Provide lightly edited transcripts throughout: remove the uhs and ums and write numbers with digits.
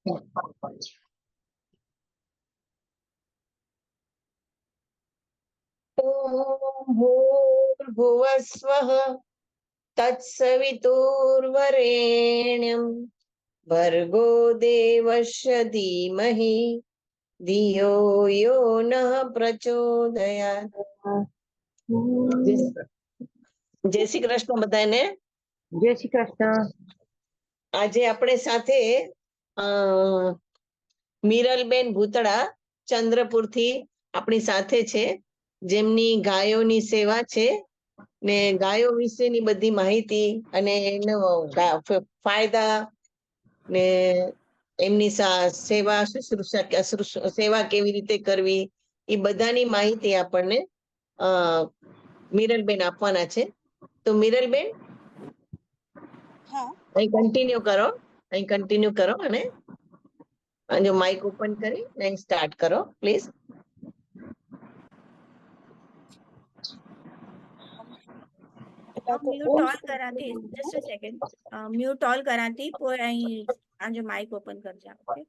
ઓમ ભૂર્ભુવસ્વઃ તત્સવિતુર્વરેણ્યમ ભર્ગો દેવસ્ય ધીમહિ ધિયો યો નઃ પ્રચોદયાત. જય શ્રી કૃષ્ણ બધાને. જય શ્રી કૃષ્ણ. આજે આપણે સાથે મીરલબેન ભૂતળા ચંદ્રપુરથી આપણી સાથે છે, જેમની ગાયોની સેવા છે ને ગાયો વિશેની બધી માહિતી અને એનો ફાયદા ને એમની સેવા શુશ્રૂષા સેવા કેવી રીતે કરવી એ બધાની માહિતી આપણને મીરલબેન આપવાના છે. તો મીરલબેન અહીં કન્ટિન્યુ કરો અને જો માઇક ઓપન કરી અહીં સ્ટાર્ટ કરો પ્લીઝ. म्यूट ऑल कराती just a second mute all कराती पोइ जो माइक ओपन कर जा. ओके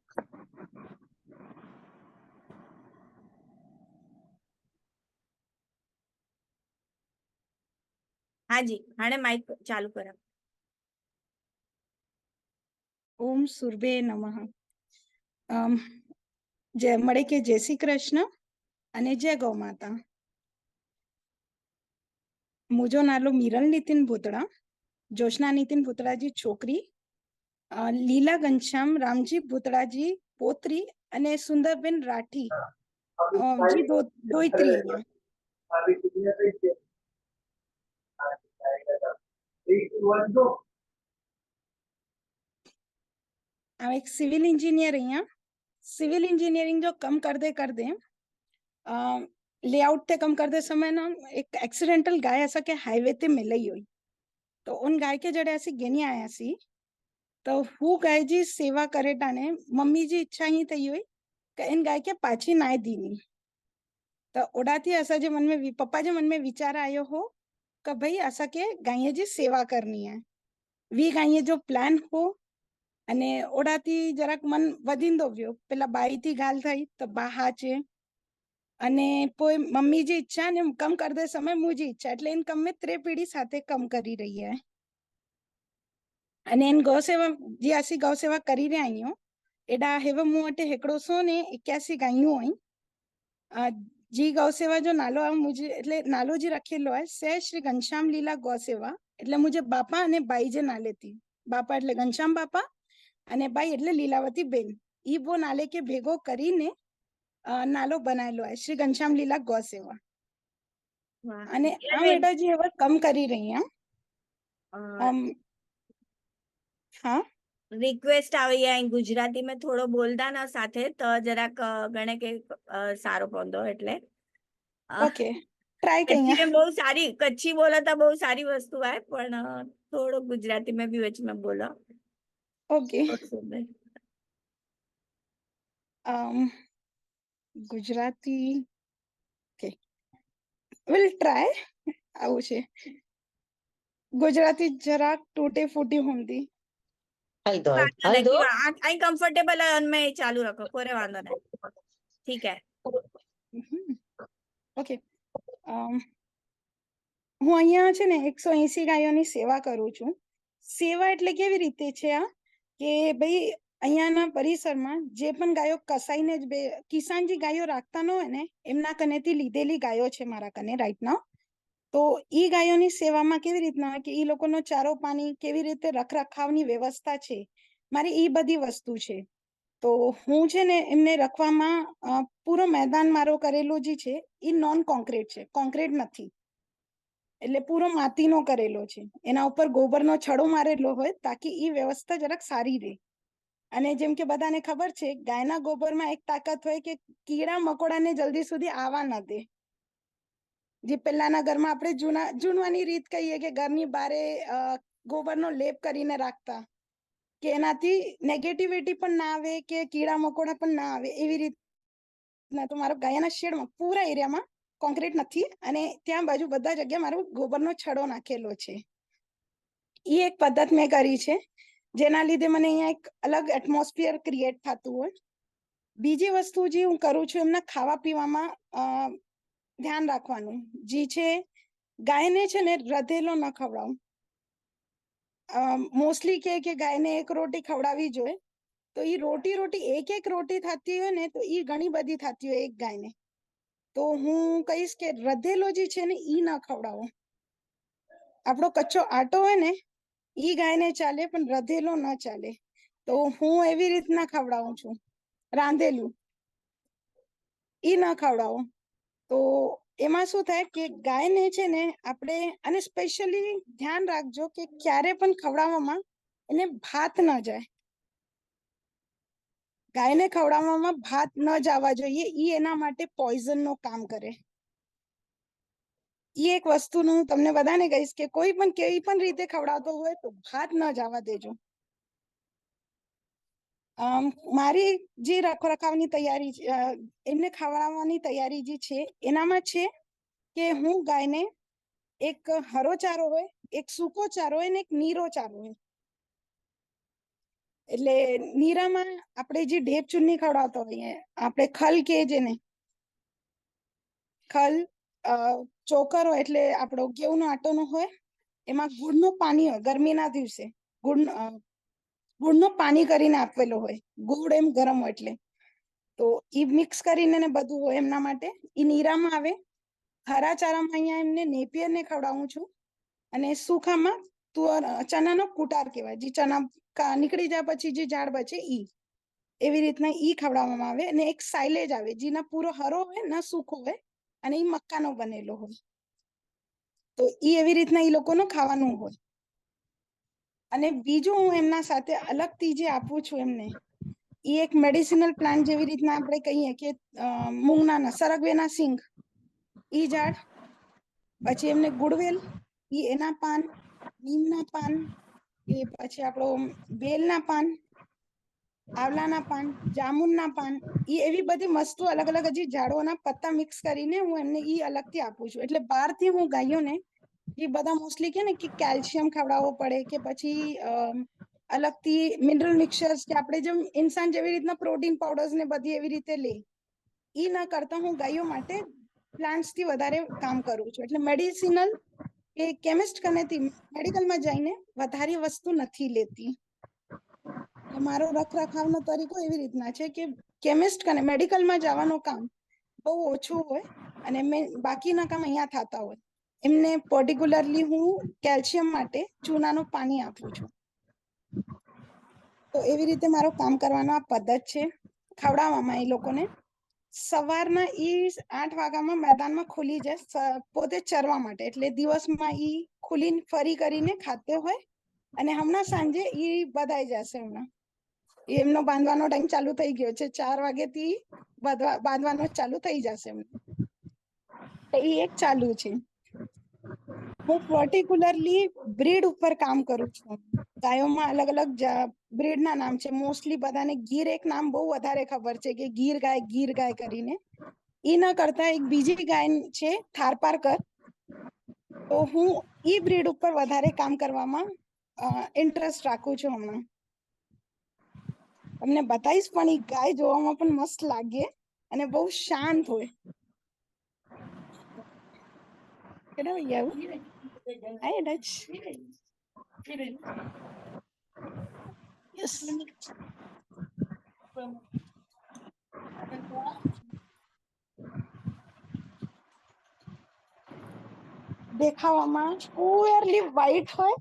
हाँ जी हाणे माइक चालू करा. ओम सुरभे नमः. जय मळे के जय श्री कृष्ण अने जय गौ माता. मुझो नालो मीरल नितिन भूतड़ा, जोशना नितिन भूतड़ा जी छोकरी, लीला घनश्याम रामजी भूतड़ा जी पोत्री अने सुंदरबेन राठी जी दोयत्री. एक सिविल इंजीनियर अँ सिविल इंजीनियरिंग जो कम करते लेआउट ते कम करते समय ना एक एक्सीडेंटल गाय ऐसा के हाईवे ते मिलई हुई, तो उन गाय के जड़े ऐसी गेनी आया सी, तो वो गाय जी सेवा करे टाने मम्मी जी इच्छा ही थी हुई कि इन गाय के पाछी नाय दीनी. तो ओडा थी ऐसा जे मन में पप्पा जे मन में विचार आयो हो कि भाई ऐसा के गाय जी सेवा करनी है. वी गाय जो प्लान हो अने ओडाथी जराक मन वधींदो गयो. पेला बाई थी गाल थई तो बा हाचे अने पोइ मम्मी जी इच्छा ने कम करते समय मुजी इच्छा એટલે इन कम में 3 पीढ़ी साथे कम करी रही है. अने इन गौ सेवा जी आसी गौ सेवा करी रही आहियूं. एडा हेव मूं वटि हिकिड़ो 181 गायूं आहिनि. जी गौ सेवा जो नालो मुझे એટલે नालो जी रखेलो है से श्री घनश्याम लीला गौ सेवा. એટલે मुझे बापा अने बाई जे नाले थी. बापा એટલે घनश्याम बापा अने बाई એટલે लीलावती बेन. ई बो नाले के भेगो करीने नालो बनायेलो है श्री घनश्याम लीला गौ सेवा. अने आ बेटा जी હવે कम करी रही हैं. हाँ रिक्वेस्ट आई है गुजराती में थोड़ो बोलता ना साथे तो जराक गणे के सारो पौंदो એટલે ओके ट्राई कच्ची करिए. में बहुत सारी कच्ची बोला था बहुत सारी वस्तु है पण थोड़ो गुजराती में भी वच में बोलो. Okay Gujarati okay will try. આવું છે ગુજરાતી જરાક તૂટે ફૂટી ਹੁੰਦੀ. आई कंफर्टेबल है उनमें चालू रखो कोई वांधो नहीं. ठीक है ओके. હું અહીંયા છે ને 180 ગાયોની સેવા કરું છું. સેવા એટલે કેવી રીતે છે આ કે ભાઈ અહીંયાના પરિસરમાં જે પણ ગાયો કસાઈને જ કિસાનજી ગાયો રાખતા ન હોય ને એમના કનેથી લીધેલી ગાયો છે મારા કને રાઈટ નાઉ. તો ઈ ગાયોની સેવામાં કેવી રીતના હોય કે ઈ લોકોનો ચારો પાણી કેવી રીતે રખરખાવની વ્યવસ્થા છે મારી ઈ બધી વસ્તુ છે. તો હું છે ને એમને રખવામાં પૂરો મેદાન મારો કરેલો જે છે ઈ નોન કોન્ક્રીટ છે, કોન્ક્રીટ નથી. એટલે પૂરો માટીનો કરેલો છે. એના ઉપર ગોબરનો છડો મારેલો હોય તાકી ઈ વ્યવસ્થા જરાક સારી રહે. અને જેમ કે બધાને ખબર છે ગાયના ગોબરમાં એક તાકાત હોય કે કીડા મકોડાને જલ્દી સુધી આવવા ન દે. જે પહેલાના ઘરમાં આપણે જૂનવાની રીત કહીએ કે ઘરની બારે ગોબરનો લેપ કરીને રાખતા કે એનાથી નેગેટિવિટી પણ ના આવે કે કીડા મકોડા પણ ના આવે એવી રીતના. તો મારો ગાયના શેડમાં પૂરા એરિયામાં કોન્ક્રીટ નથી અને ત્યાં બાજુ બધા જગ્યા મારો ગોબરનો છડો નાખેલો છે. એ એક પદ્ધત મેં કરી છે. જેના લીધે મને અહીંયા એક અલગ એટમોસ્ફિયર ક્રિએટ થતું હોય. બીજી વસ્તુ જે હું કરું છું એમના ખાવા પીવામાં ધ્યાન રાખવાનું જે છે, ગાયને છે ને રધેલો ન ખવડાવું. મોસ્ટલી કે ગાયને એક રોટી ખવડાવવી જોઈએ, તો એ રોટી એક રોટી થતી હોય ને તો એ ઘણી બધી થતી હોય એક ગાયને. તો હું કહીશ કે રધેલો જે છે ને એ ન ખવડાવો. આપણો કચ્ચો આટો હોય ને ઈ ગાયને ચાલે, પણ રધેલો ન ચાલે. તો હું એવી રીતના ખવડાવું છું, રાંધેલું ઈ ન ખવડાવો. તો એમાં શું થાય કે ગાયને છે ને આપણે, અને સ્પેશિયલી ધ્યાન રાખજો કે ક્યારે પણ ખવડાવવામાં એને ભાત ન જાય. ગાયને ખવડાવવામાં ભાત ન જવા જોઈએ, ઈ એના માટે પોઈઝન નું કામ કરે. ઈ એક વસ્તુનું હું તમને બધાને કહીશ કે કોઈ પણ કેવી પણ રીતે ખવડાવતો હોય તો ભાત ન જવા દેજો. મારી જે રખરખાવની તૈયારી એમને ખવડાવવાની તૈયારી જે છે એનામાં છે કે હું ગાયને એક હરો ચારો હોય, એક સૂકો ચારો હોય ને એક નીરો ચારો હોય. એટલે નીરામાં આપણે જે ઢેપ ચૂની ખવડાવતો હોઈએ, આપણે ખલ કે જેને ખલ, ચોકર હોય એટલે આપણો ઘઉંનો આટોનો હોય, એમાં ગુડનું પાણી હોય. ગરમીના દિવસે ગુડનું પાણી કરીને આપેલો હોય, ગુડ એમ ગરમ હોય એટલે તો ઈ મિક્સ કરીને ને બધું હોય એમના માટે. ઈ નીરામાં આવે. હરા ચારામાં અહીંયા એમને નેપિયરને ખવડાવું છું, અને સુખામાં ચણાનો કુટાર કહેવાય, જે ચણા નીકળી જાય પછી જે ઝાડ બચે ઈ. એવી રીતના ઈ ખવડાવવામાં આવે. અને એક સાઇલેજ આવે જેના પૂરો હરો હોય ના સૂકો હોય, અને ઈ મક્કાનો બનેલો હોય. તો ઈ એવી રીતના ઈ લોકોનું ખાવાનું હોય. અને બીજું હું એમના સાથે અલગથી જે આપું છું એમને, ઈ એક મેડિસિનલ પ્લાન્ટ જેવી રીતના આપણે કહીએ કે મૂંગના સરગવેના સિંગ, ઈ ઝાડ, પછી એમને ગુડવેલ, ઈ એના પાન, નીમના પાન, એ પછી આપણો બેલના પાન, આવલાના પાન, જામુનના પાન, ઈ એવી બધી મસ્ત અલગ અલગ હજી ઝાડોના પત્તા મિક્સ કરીને હું એમને ઈ અલગથી આપું છું. એટલે બહારથી હું ગાયોને એ બધા મોસ્ટલી કે ને કે કેલ્શિયમ ખવડાવવો પડે કે પછી અલગથી મિનરલ મિક્સર્સ કે આપણે જેમ ઇન્સાન જેવી રીતના પ્રોટીન પાવડર્સ ને બધી એવી રીતે લે, ઈ ના કરતા હું ગાયો માટે પ્લાન્ટ્સ થી વધારે કામ કરું છું. એટલે મેડિસિનલ કે કેમિસ્ટ કનેથી મેડિકલમાં જઈને વધારે વસ્તુ નથી લેતી. મારો રખરખાવનો તરીકો એવી રીતના છે કે કેમિસ્ટ કને મેડિકલમાં જવાનું કામ બહુ ઓછું હોય, અને બાકીના કામ અહીંયા થતા હોય. એમને પર્ટિક્યુલરલી હું કેલ્શિયમ માટે ચૂનાનું પાણી આપું છું. તો એવી રીતે મારો કામ કરવાનો આ પદ્ધત છે. ખવડાવવામાં એ લોકોને સવારના 8 વાગ્યામાં મેદાનમાં ખુલી જાય પોતે ચરવા માટે. એટલે દિવસમાં ઈ ખુલીને ફરી કરીને ખાતે હોય, અને હમણાં સાંજે ઈ બધાઈ જશે. હમણાં એમનો બાંધવાનો ટાઈમ ચાલુ થઈ ગયો છે. 4 વાગ્યાથી બાંધવાનો ચાલુ થઈ જશે એમને. એ એક ચાલુ છે. હું પર્ટિક્યુલરલી બ્રીડ ઉપર કામ કરું છું. ગાયોમાં અલગ અલગ બ્રીડના નામ છે. મોસ્ટલી બધાને ગીર એક નામ બહુ વધારે ખબર છે કે ગીર ગાય કરીને. એ ન કરતા એક બીજી ગાય છે થારપારકર. તો હું ઈ બ્રીડ ઉપર વધારે કામ કરવામાં ઇન્ટરેસ્ટ રાખું છું. હમણાં તમને બતાવીશ, પણ એ ગાય જોવામાં પણ મસ્ત લાગે અને બહુ શાંત હોય. Kenapa ya? Ayo Dutch. Yes. દેખાવામાં ક્લિયરલી વ્હાઈટ હોય,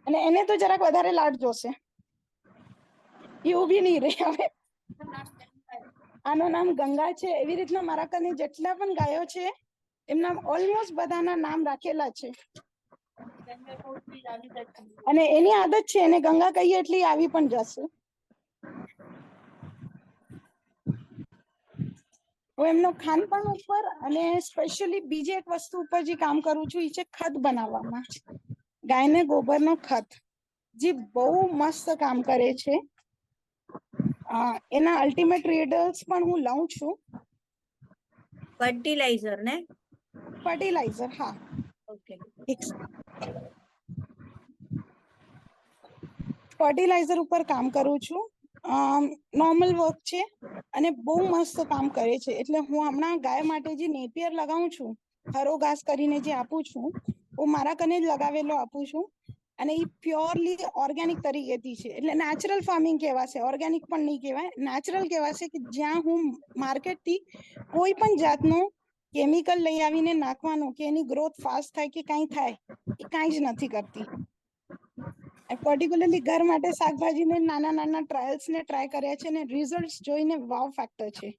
અને એને તો જરાક વધારે લાડ જોશે. એ ઊભી નહીં રહી હવે. આનું નામ ગંગા છે. એવી રીતના મારા કને જેટલા પણ ગાયો છે એમના ઓલમોસ્ટ બધાના નામ રાખેલા છે. અને એની આદત છે, એને ગંગા કહીએ એટલે આવી પણ જશે. હું એમનો ખાનપાન ઉપર અને સ્પેશિયલી બીજી એક વસ્તુ ઉપર જે કામ કરું છું એ છે ખત બનાવવામાં. ગાયને ગોબરનો ખત, જે બહુ મસ્ત કામ કરે છે. એના અલ્ટિમેટ રિઝલ્ટ્સ પણ હું લઉં છું. ફર્ટિલાઇઝર ને? ફર્ટિલાઇઝર, હા. ઓકે. ફર્ટિલાઇઝર ઉપર કામ કરું છું. નોર્મલ વર્ક છે અને બહુ મસ્ત કામ કરે છે. એટલે હું હમણાં ગાય માટે જે નેપિયર લગાવું છું, હરો ઘાસ કરીને જે આપું છું, હું મારા કને જ લગાવેલો આપું છું. અને એ પ્યોરલી ઓર્ગેનિક તરીકેથી છે. એટલે નેચરલ ફાર્મિંગ કહેવાશે, ઓર્ગેનિક પણ નહીં કહેવાય, નેચરલ કહેવાશે. કે જ્યાં હું માર્કેટથી કોઈ પણ જાતનું કેમિકલ લઈ આવીને નાખવાનું કે એની ગ્રોથ ફાસ્ટ થાય કે કાંઈ થાય, એ કાંઈ જ નથી કરતી. પર્ટિક્યુલરલી ઘર માટે શાકભાજીને નાના નાના ટ્રાયલ્સ ને ટ્રાય કર્યા છે અને રિઝલ્ટ જોઈને વાવ ફેક્ટર છે.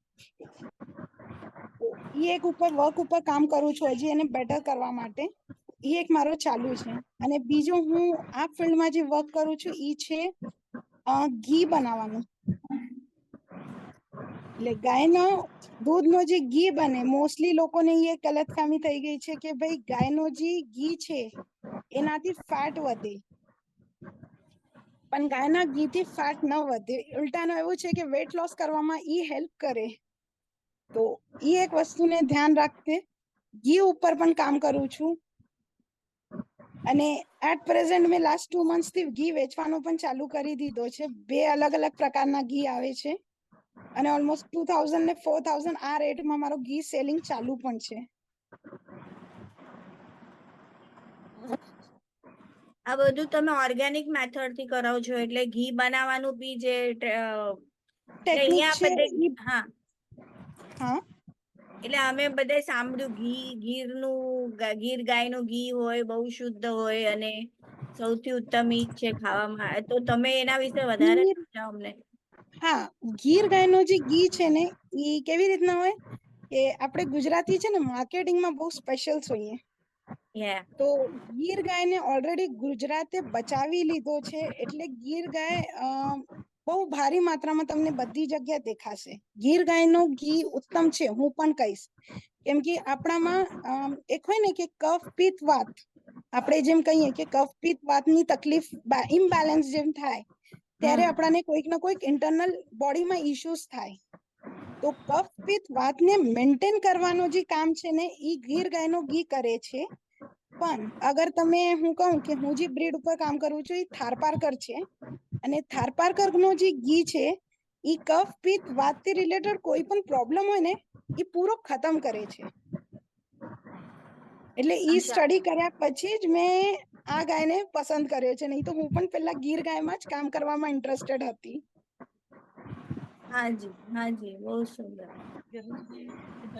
એ એક ઉપર વર્ક ઉપર કામ કરું છું હજી એને બેટર કરવા માટે. એ એક મારો ચાલુ છે. અને બીજું હું આ ફિલ્ડમાં જે વર્ક કરું છું એ છે ઘી બનાવવાનું. એટલે ગાયનો દૂધનો જે ઘી બને, મોસ્ટલી લોકોને એ ગલતફહેમી થઈ ગઈ છે કે ભાઈ ગાયનો જે ઘી છે એનાથી ફેટ વધે, પણ ગાયના ઘીથી ફેટ ન વધે. ઉલટાનું એવું છે કે વેટ લોસ કરવામાં ઈ હેલ્પ કરે. તો ઈ એક વસ્તુને ધ્યાન રાખતે ઘી ઉપર પણ કામ કરું છું. અને એટ પ્રેઝન્ટ મેં લાસ્ટ 2 મંથ્સથી ઘી વેચવાનો પણ ચાલુ કરી દીધો છે. 2 અલગ અલગ પ્રકારના ઘી આવે છે અને ઓલમોસ્ટ 2000 ને 4000 આ રેટમાં મારો ઘી સેલિંગ ચાલુ પણ છે. આ બધું તમે ઓર્ગેનિક મેથડ થી કરો છો, એટલે ઘી બનાવવાનું બી જે ટેકનિક અહીંયા છે બધે, ઈ હા, હા એટલે અમે બધે સાંભળ્યું ગીર ગાયનું ઘી હોય, બહુ શુદ્ધ હોય અને સૌથી ઉત્તમ ઈ જ છે ખાવામાં. તો તમે એના વિશે વધારે ગીર સમજાવો અમને. હા, ગીર ગાયનો જે ઘી છે ને એ કેવી રીતના હોય કે આપણે ગુજરાતી છે ને માર્કેટિંગમાં બહુ સ્પેશિયલ હોઈએ. Yeah. તો ગીર ગાયને ઓલરેડી ગુજરાતે બચાવી લીધો છે. એટલે ગીર ગાય બહુ ભારી માત્રામાં તમને બધી જગ્યાએ દેખાશે. ગીર ગાયનો ઘી ઉત્તમ છે, હું પણ કહીશ. કેમ કે આપણામાં એક હોય ને કે કફ પિત્ત વાત, આપણે જેમ કહીએ કે કફ પિત્ત વાતની તકલીફ ઇમ્બેલેન્સ જેમ થાય ત્યારે આપણાને કોઈક ના કોઈક ઇન્ટરનલ બોડીમાં ઇશ્યુઝ થાય. તો કફ પિત્ત વાતને મેન્ટેન કરવાનું જે કામ છે ને એ ગીર ગાયનો ઘી કરે છે. પણ અગર તમે, હું કહું કે હું જે બ્રીડ ઉપર કામ કરું છું એ થારપારકર છે અને થારપારકર નો જે ઘી છે એ કફ પિત્ત વાતથી રિલેટેડ કોઈ પણ પ્રોબ્લેમ હોય ને એ પૂરો ખતમ કરે છે. એટલે ઈ અચ્છા. સ્ટડી કર્યા પછી જ મેં આ ગાયને પસંદ કર્યો છે. નહીં તો હું પણ પેલા ગીર ગાયમાં જ કામ કરવામાં ઇન્ટરેસ્ટેડ હતી. હાજી, હાજી, બહુ સુંદર.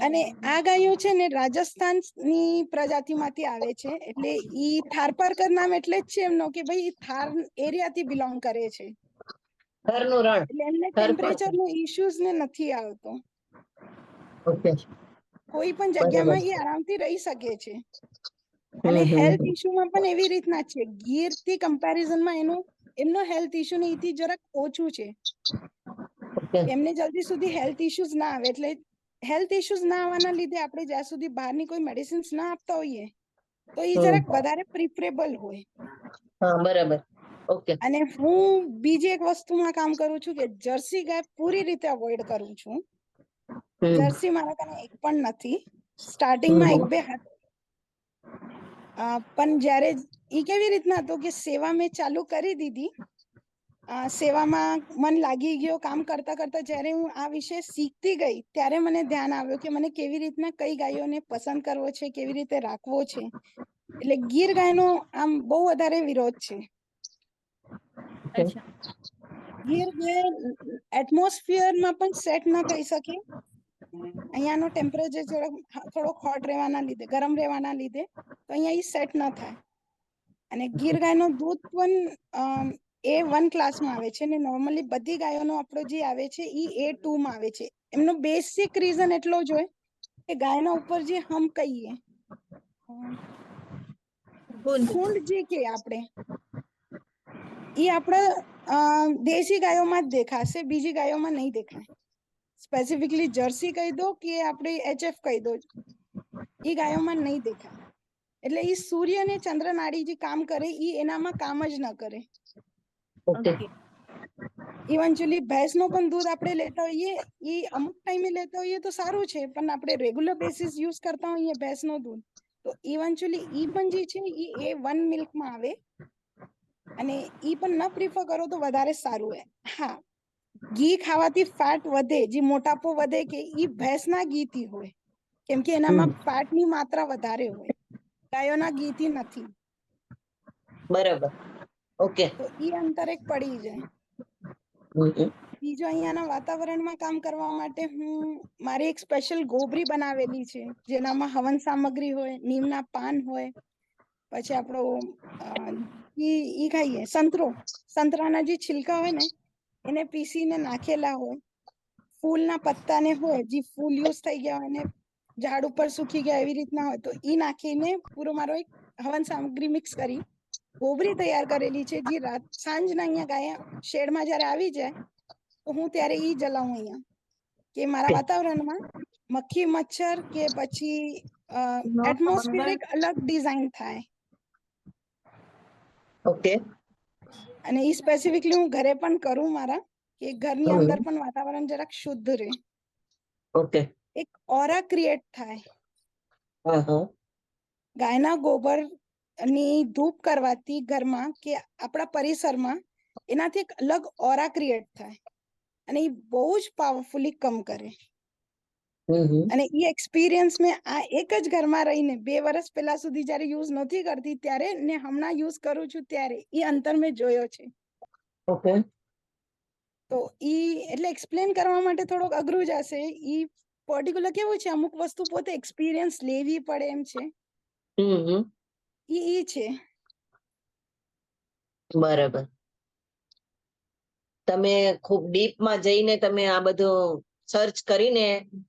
અને આ ગાયો છે ને રાજસ્થાનની પ્રજાતિમાંથી આવે છે. એટલે ઈ થારપારકર નામ એટલે જ છે એમનો કે ભાઈ થાર એરિયાથી બિલોંગ કરે છે. ઘરનું રણ. એટલે એમને થારપારકર. ટેમ્પરેચર નો ઇશ્યુઝ ને નથી આવતો. ઓકે. કોઈ પણ બરાબર. જગ્યામાં એ આરામથી રહી શકે છે. અને હેલ્થ ઇશ્યુમાં પણ એવી રીતના છે. ગીર થી કમ્પેરિઝનમાં એમનો હેલ્થ ઇશ્યુ નીથી જરાક ઓછું છે. ઓકે. એમને જલ્દી સુધી હેલ્થ ઇશ્યુઝ ના આવે. એટલે હેલ્થ ઇશ્યુઝ ના આવવાના લીધે આપણે જ્યાં સુધી બહારની કોઈ મેડિસિન્સ ના આપતા હોઈએ તો એ જરાક વધારે પ્રિફરેબલ હોય. હા, બરાબર. ઓકે. અને હું બીજી એક વસ્તુમાં કામ કરું છું કે જર્સી ગાય પૂરી રીતે અવોઇડ કરું છું. જર્સી મારા કને એક પણ નથી. સ્ટાર્ટિંગમાં 1-2 હતા. પણ જ્યારે ઈ કેવી રીતના હતો કે સેવા મેં ચાલુ કરી દીધી, સેવામાં મન લાગી ગયો. કામ કરતા કરતા જ્યારે હું આ વિશે શીખતી ગઈ ત્યારે મને ધ્યાન આવ્યું કે મને કેવી રીતના કઈ ગાયોને પસંદ કરવો છે, કેવી રીતે રાખવો છે. એટલે ગીર ગાયનો આમ બહુ વધારે વિરોધ છે. અચ્છા. ગીર ગાય એટમોસ્ફિયરમાં પણ સેટ ના થઈ શકે. અહીંયાનો ટેમ્પરેચર થોડોક હોટ રહેવાના લીધે, ગરમ રહેવાના લીધે તો અહીંયા ઈ સેટ ન થાય. અને ગીર ગાયનું દૂધ પણ A1 ક્લાસમાં આવે છે. અને નોર્મલી બધી ગાયોનો આપણો જે આવે છે એ A2 માં આવે છે. એમનો બેસિક રીઝન એટલો જ હોય કે ગાયના ઉપર જે હમ કહીએ ખૂંડ જે કે આપણે એ આપણા દેશી ગાયોમાં જ દેખાશે, બીજી ગાયોમાં નહીં દેખાય. સ્પેસિફિકલી જર્સી કહી દો કે આપણે HF કહી દો, એ ગાયોમાં નહીં દેખાય. એટલે એ સૂર્ય અને ચંદ્ર નાડી જે કામ કરે એ એનામાં કામ જ ન કરે. ઓકે. ઇવેન્ચ્યુઅલી ભેંસનો પણ દૂધ આપણે લેતા હોઈએ, એ અમુક ટાઈમે લેતા હોઈએ તો સારું છે, પણ આપણે રેગ્યુલર બેસિસ યુઝ કરતા હોઈએ ભેંસનો દૂધ તો ઇવેન્ચ્યુઅલી ઈ પણ જે છે એ A1 મિલ્કમાં આવે. અને ઈ પણ ન પ્રિફર કરો તો વધારે સારું હોય. હા, ઘી ખાવાથી ફેટ વધે, જે મોટાપો વધે કે ઈ ભેંસના ઘીથી હોય, કેમ કે એનામાં ફેટની માત્રા વધારે હોય, ગાયોના ઘીથી નથી. બરાબર. ઓકે. તો ઈ અંતર એક પડી જાય. બીજું, અહીંયાના વાતાવરણમાં કામ કરવા માટે હું મારી એક સ્પેશિયલ ગોબરી બનાવેલી છે, જેનામાં હવન સામગ્રી હોય, નીમના પાન હોય, પછી આપણો ઈ ખાઈએ સંતરાના જે છિલકા હોય ને એને પીસીને નાખેલા હોય, ફૂલના પત્તાને હોય, જે ફૂલ યુઝ થઈ ગયા હોય ને ઝાડ ઉપર સૂકી ગયા એવી રીતના હોય, તો ઈ નાખીને પૂરો મારો એક હવન સામગ્રી મિક્સ કરી ગોબરી તૈયાર કરેલી છે, જે સાંજના અહીંયા ગાય શેડમાં જ્યારે આવી જાય તો હું ત્યારે ઈ જલાવું અહીંયા, કે મારા વાતાવરણમાં મક્ખી મચ્છર કે પછી એટમોસ્ફિયર એક અલગ ડિઝાઇન થાય. ઓકે. અને ઈ સ્પેસિફિકલી હું ઘરે પણ કરું મારા, કે ઘરની અંદર પણ વાતાવરણ જરાક શુદ્ધ રહે. ઓકે. એક ઓરા ક્રિએટ થાય. હા હા. ગાયના ગોબર ની ધૂપ કરવાથી ઘરમાં કે આપણા પરિસરમાં એનાથી એક અલગ ઓરા ક્રિએટ થાય, અને એ બહુ જ પાવરફુલી કામ કરે. અને એ એક્સપિરિયન્સ મેં આ એક જ ઘરમાં રહીને 2 વર્ષ પહેલા સુધી જ્યારે યુઝ નથી કરતી ત્યારે ને હમણાં યુઝ કરું છું ત્યારે એ અંતર મેં જોયો છે. ઓકે. તો ઈ એટલે એક્સપ્લેન કરવા માટે થોડોક અઘરું જ હશે. ઈ પર્ટિક્યુલર કેવું છે, અમુક વસ્તુ પોતે એક્સપિરિયન્સ લેવી પડે એમ છે. ઈ છે. બરાબર. તમે ખૂબ ડીપમાં જઈને તમે આ બધું સર્ચ કરીને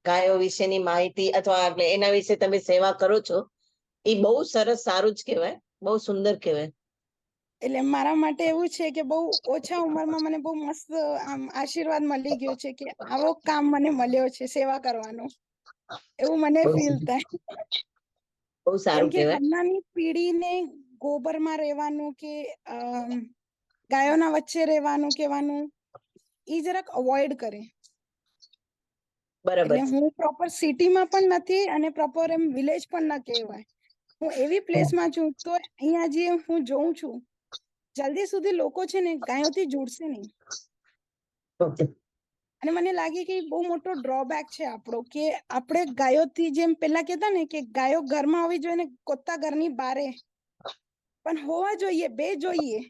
ગાયો વિશેની માહિતી અથવા એટલે એના વિશે તમે સેવા કરો છો, એ બહુ સરસ, સારું જ કહેવાય, બહુ સુંદર કહેવાય. એટલે મારા માટે એવું છે કે બહુ ઓછા ઉંમરમાં મને બહુ મસ્ત આમ આશીર્વાદ મળી ગયો છે કે આવો કામ મને મળ્યો છે સેવા કરવાનો, એવું મને બહુ ફીલ થાય. બહુ કેમ સારું કે કહેવાય. હમણાંની પેઢીને ગોબરમાં રહેવાનું કે ગાયોના વચ્ચે રહેવાનું કહેવાનું ઈ જરાક અવોઇડ કરે. બરાબર એટલે છે. હું પ્રોપર સિટીમાં પણ નથી અને પ્રોપર એમ વિલેજ પણ ન કહેવાય. હું એવી પ્લેસમાં છું તો અહીંયા જે હું જોઉં છું જલ્દી સુધી લોકો છે ને ગાયોથી જોડશે નહીં. ઓકે. અને મને લાગે કે બહુ મોટો ડ્રોબેક છે આપણો, કે આપણે ગાયોથી જેમ પેલા કહેતા ને કે ગાયો ઘરમાં હોવી જોઈએ ને કુત્તા ઘરની બારે, પણ હોવા જોઈએ, 2 જોઈએ.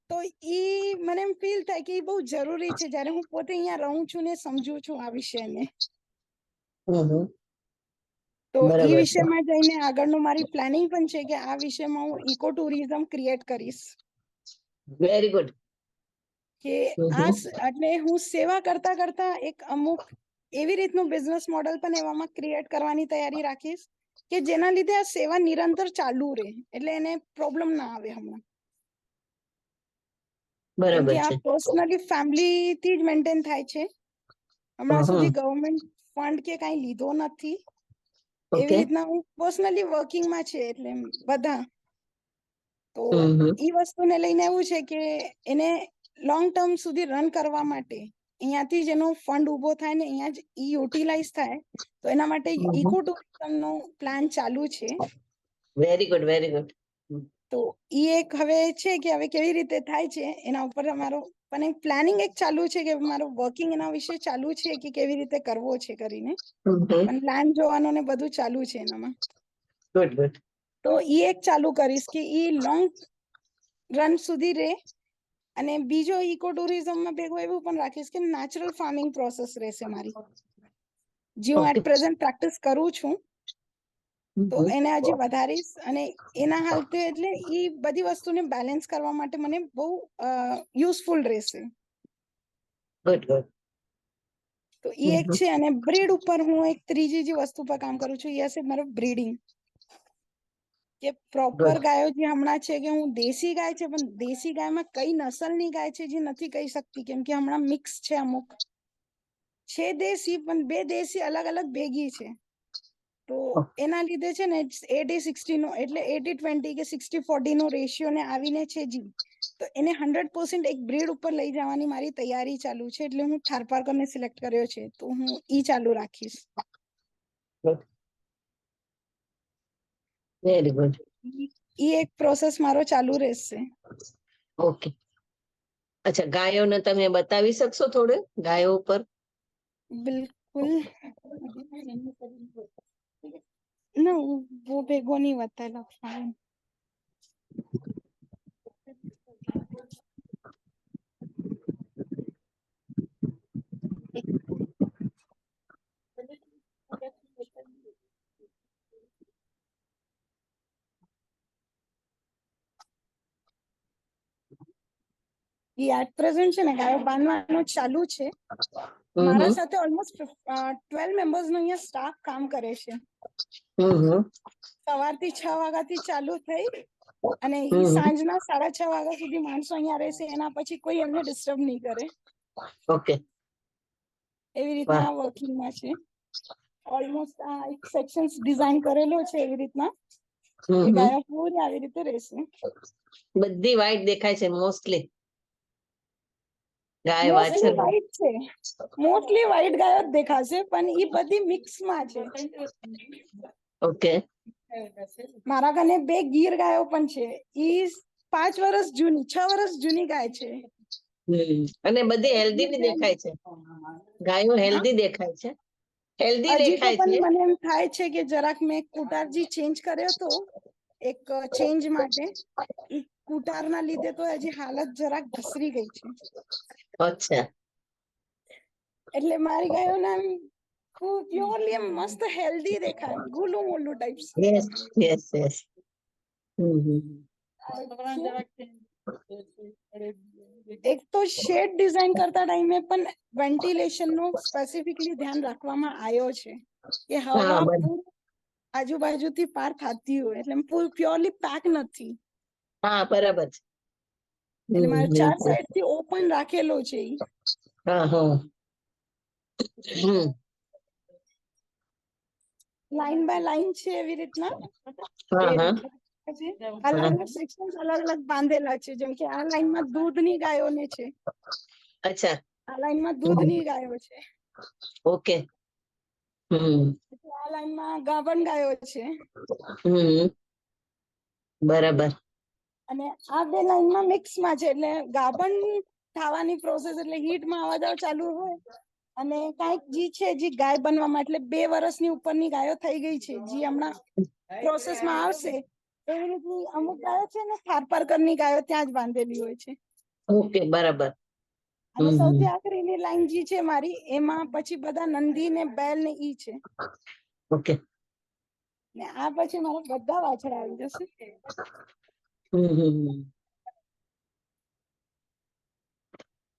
તો ઈ મને એમ ફીલ થાય કે એ બહુ જરૂરી છે જ્યારે હું પોતે અહીંયા રહું છું ને સમજુ છું આ વિષયને. તો ઈ બરાબર છે. વિષયમાં જઈને આગળનું મારી પ્લાનિંગ પણ છે કે આ વિષયમાં હું ઇકો ટુરિઝમ ક્રિએટ કરીશ. Very good. કે એટલે હું સેવા કરતા કરતા એક અમુક એવી રીતનું બિઝનેસ મોડેલ પણ એવામાં ક્રિએટ કરવાની તૈયારી રાખીશ કે જેના લીધે આ સેવા નિરંતર ચાલુ રહે, એટલે એને પ્રોબ્લેમ ના આવે હમણાં. કેમ બરાબર કે આ છે. પર્સનલી ફેમિલીથી જ મેન્ટેન થાય છે. હમણાં સુધી ગવર્મેન્ટ ફંડ કે કાંઈ લીધો નથી. એવી ઓકે. રીતના હું પર્સનલી વર્કિંગમાં છે, એટલે બધા તો ઈ વસ્તુને લઈને એવું છે કે એને લોંગ ટર્મ સુધી રન કરવા માટે અહીંયાથી જ એનો ફંડ ઉભો થાય ને અહીંયા જ ઈ યુટિલાઇઝ થાય, તો એના માટે ઇકો ટુરિઝમનો પ્લાન ચાલુ છે. Very good, very good. તો ઈ એક હવે છે કે હવે કેવી રીતે થાય છે એના ઉપર અમારો પણ એક પ્લાનિંગ એક ચાલુ છે કે મારું વર્કિંગ એના વિશે ચાલુ છે કે કેવી રીતે કરવો છે કરીને, પણ પ્લાન જોવાનું ને બધું ચાલુ છે એનામાં. Good good. તો ઈ એક ચાલુ કરીશ કે ઈ લોંગ રન સુધી રહે. અને બીજો ઇકો ટુરિઝમમાં ભેગું એવું પણ રાખીશ કે નેચરલ ફાર્મિંગ પ્રોસેસ રહેશે મારી, જે હું ઓકે. એટ પ્રેઝન્ટ પ્રેક્ટિસ કરું છું. તો એને હજી વધારીશ અને એના હાલતે એટલે ઈ બધી વસ્તુને બેલેન્સ કરવા માટે મને બહુ યુઝફુલ રહેશે. Good good. તો ઈ એક છે. અને બ્રીડ ઉપર હું એક ત્રીજી જે વસ્તુ પર કામ કરું છું એ હશે મારું બ્રીડિંગ, કે પ્રોપર ગાયો જે હમણાં છે કે હું દેશી ગાય છે પણ દેશી ગાયમાં કઈ નસલની ગાય છે જે નથી કહી શકતી, કેમ કે હમણાં મિક્સ છે, અમુક છે દેશી પણ 2 દેશી અલગ અલગ ભેગી છે. તો એના લીધે છે ને 80-60 નો એટલે 80-20 કે 60-40 નો રેશિયો ને આવીને છે જી. તો એને 100% એક બ્રીડ ઉપર લઈ જવાની મારી તૈયારી ચાલુ છે, એટલે હું થારપારકરને સિલેક્ટ કર્યો છે, તો હું ઈ ચાલુ રાખીશ. Very good. ઈ એક પ્રોસેસ મારો ચાલુ રહેશે. ઓકે. અચ્છા, ગાયોને તમે બતાવી શકશો થોડું ગાયો ઉપર? बिल्कुल ना, वो भेगो नहीं बताएगा फाइन. એ એટ પ્રેઝન્ટ છે ને ગાયો બાંધવાનું ચાલુ છે. મારા સાથે ઓલમોસ્ટ 12 મેમ્બર્સ નો અહીંયા સ્ટાફ કામ કરે છે. સવારથી 6 વાગ્યાથી ચાલુ થઈ અને ઈ સાંજના 6:30 વાગ્યા સુધી માણસો અહીંયા રહેશે. એના પછી કોઈ એમને ડિસ્ટર્બ નહીં કરે. ઓકે. એવી રીતના વર્કિંગમાં છે. ઓલમોસ્ટ આ એક સેક્શન્સ ડિઝાઇન કરેલો છે એવી રીતના કે ગાયો પૂરી આવી રીતે રહેશે. બધી વ્હાઈટ દેખાય છે મોસ્ટલી ગાય મોસ્ટલી વાછર. વ્હાઈટ છે, મોસ્ટલી વ્હાઈટ ગાયો જ દેખાશે, પણ ઈ બધી મિક્સમાં છે. ઓકે. મારા કને 2 ગીર ગાયો પણ છે. ઈ 5 વર્ષ જૂની, 6 વર્ષ જૂની ગાય છે. અને બધી હેલ્ધી બી દેખાય છે. ગાયો હેલ્ધી દેખાય છે, હેલ્ધી હજી તો દેખાય પણ છે. મને એમ થાય છે કે જરાક મેં કુટારજી ચેન્જ કર્યો તો એક ચેન્જ માટે. ઈ કુટારના લીધે તો હજી હાલત જરાક ઘસરી ગઈ છે. અચ્છા. એટલે મારી ગાયો ના પ્યોરલી મસ્ત હેલ્ધી દેખાય, ગુલું મુલું ટાઈપ્સ. Yes yes yes. એક તો શેડ ડિઝાઇન કરતા ટાઈમે પણ વેન્ટિલેશન નું સ્પેસિફિકલી ધ્યાન રાખવામાં આવ્યો છે કે હવા આજુબાજુથી પાર થતી હોય, એટલે પ્યોરલી પેક નથી. હા, બરાબર છે. એટલે મારે 4 સાઈડ થી ઓપન રાખેલો છે. હા હા. લાઈન બાય લાઈન છે એવી રીતના. હા હા. અલગ અલગ સેક્શન અલગ અલગ બાંધેલા છે. જેમ કે આ લાઈનમાં દૂધની ગાયોને છે, અચ્છા. આ લાઈનમાં દૂધની ગાયો છે, ઓકે. આ લાઈનમાં ગાભણ ગાયો છે, બરાબર. અને આ 2 લાઈનમાં મિક્સમાં છે. એટલે ગાભણ થવાની પ્રોસેસ એટલે હીટમાં આવવા જાવ ચાલુ હોય, અને કાંઈક જી છે જી ગાય બનવામાં, એટલે 2 વર્ષની ઉપરની ગાયો થઈ ગઈ છે જી હમણાં પ્રોસેસમાં આવશે. એવી રીતની અમુક ગાયો છે ને થારપારકરની ગાયો ત્યાં જ બાંધેલી હોય છે. ઓકે, બરાબર. અને સૌથી આખરીની લાઈન જી છે મારી, એમાં પછી બધા નંદી ને બેલ ને ઈ છે. ઓકે. ને આ પછી મારા બધા વાછડા આવી જશે.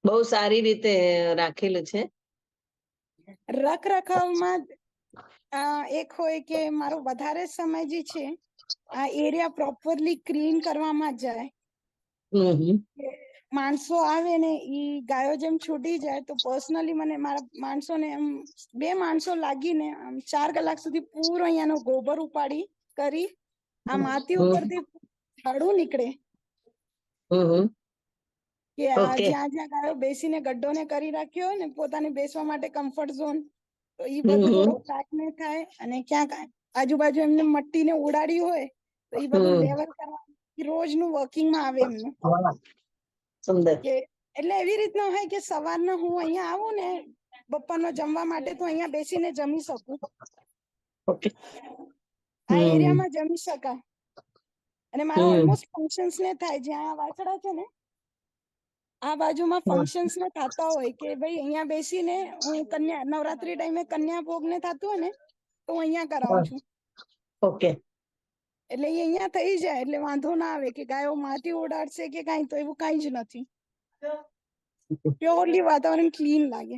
બહુ સારી રીતે રાખેલું છે. રખરખાવમાં એક હોય કે મારો વધારે સમય જે છે આ એરિયા પ્રોપરલી ક્લીન કરવામાં જાય. માણસો આવે ને ઈ ગાયો જેમ છૂટી જાય તો પર્સનલી મને મારા માણસોને એમ 2 માણસો લાગીને આમ 4 કલાક સુધી પૂરો અહીંયાનો ગોબર ઉપાડી કરી આ માટી ઉપરથી ઝાડુ નીકળે કે આ જ્યાં જ્યાં ગાયો બેસીને ગड्ढो ને કરી રાખ્યો હોય ને પોતાને બેસવા માટે કમ્ફર્ટ ઝોન, તો ઈ બધું થોડો પેક ને થાય. અને ક્યાંક આજુબાજુ એમને મટ્ટીને ઉડાડી હોય તો ઈ બધું લેવલ કરવા રોજનું વર્કિંગમાં આવે એમનું. સુંદર. એટલે એવી રીતના હોય કે સવારના હું અહીંયા આવું ને બપોરનો જમવા માટે તો અહીંયા બેસીને જમી શકું. ઓકે. આ એરિયામાં જમી શકાય. અને મારા ઓલમોસ્ટ ફંક્શન્સ ને થાય, જ્યાં વાછડા છે ને આ બાજુમાં ફંક્શન્સ ને થતા હોય કે ભાઈ અહીંયા બેસીને હું કન્યા નવરાત્રી ટાઈમે કન્યા ભોગ ને થતું હોય ને તો હું અહીંયા કરાવું છું. ઓકે. એટલે એ અહીંયા થઈ જાય એટલે વાંધો ના આવે કે ગાયો માટી ઉડાડશે કે કાંઈ, તો એવું કાંઈ જ નથી. પ્યોરલી વાતાવરણ ક્લીન લાગે.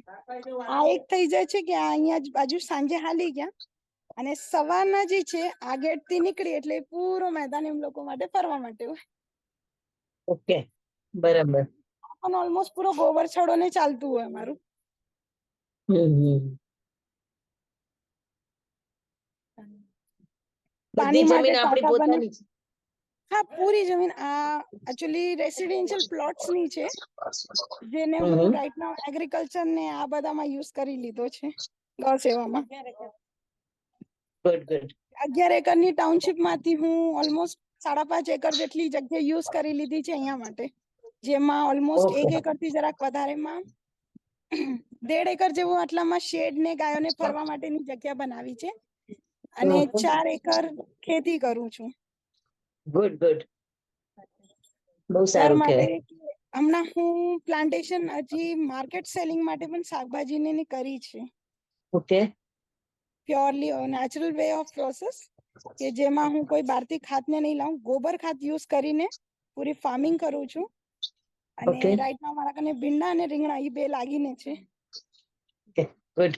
આ એક થઈ જાય છે કે આ અહીંયા જ બાજુ સાંજે હાલી ગયા, અને સવારના જે છે આ ગેટ થી નીકળી એટલે પૂરો મેદાન એમ લોકો માટે ફરવા માટે હોય. ઓકે, બરાબર. અને ઓલમોસ્ટ પૂરો ગોબર છડો ને ચાલતું હોય અમારું. બધી જમીન આપણી પોતાની છે? હા, પૂરી જમીન આ એકચ્યુઅલી રેસિડેન્શિયલ પ્લોટ્સ ની છે, જેને હું રાઈટ નાઉ એગ્રીકલ્ચર ને આ બધામાં યુઝ કરી લીધો છે ગૌ સેવામાં. Good good. 11 એકરની ટાઉનશીપ માંથી હું ઓલમોસ્ટ 5.5 એકર જેટલી જગ્યા યુઝ કરી લીધી છે અહીંયા માટે, જેમાં ઓલમોસ્ટ Okay. 1 એકરથી જરાક વધારેમાં 1.5 એકર જેવું આટલામાં શેડ ને ગાયોને ફરવા માટેની જગ્યા બનાવી છે, અને હમ. 4 એકર ખેતી કરું છું ગુડ ગુડ, બહુ ઘર સારું માટે. કહેવાય. હમણાં હું પ્લાન્ટેશન હજી માર્કેટ સેલિંગ માટે પણ શાકભાજીની ની કરી છે, okay. Purely natural way off process, કે જેમાં હું કોઈ બહારથી ખાતને નહીં લાવું, ગોબર ખાત યુઝ કરીને પૂરી ફાર્મિંગ કરું છું. અને Okay. રાઈટ નાઉ મારા કને ભીંડા અને રીંગણા ઈ 2 લાગીને છે, ગુડ.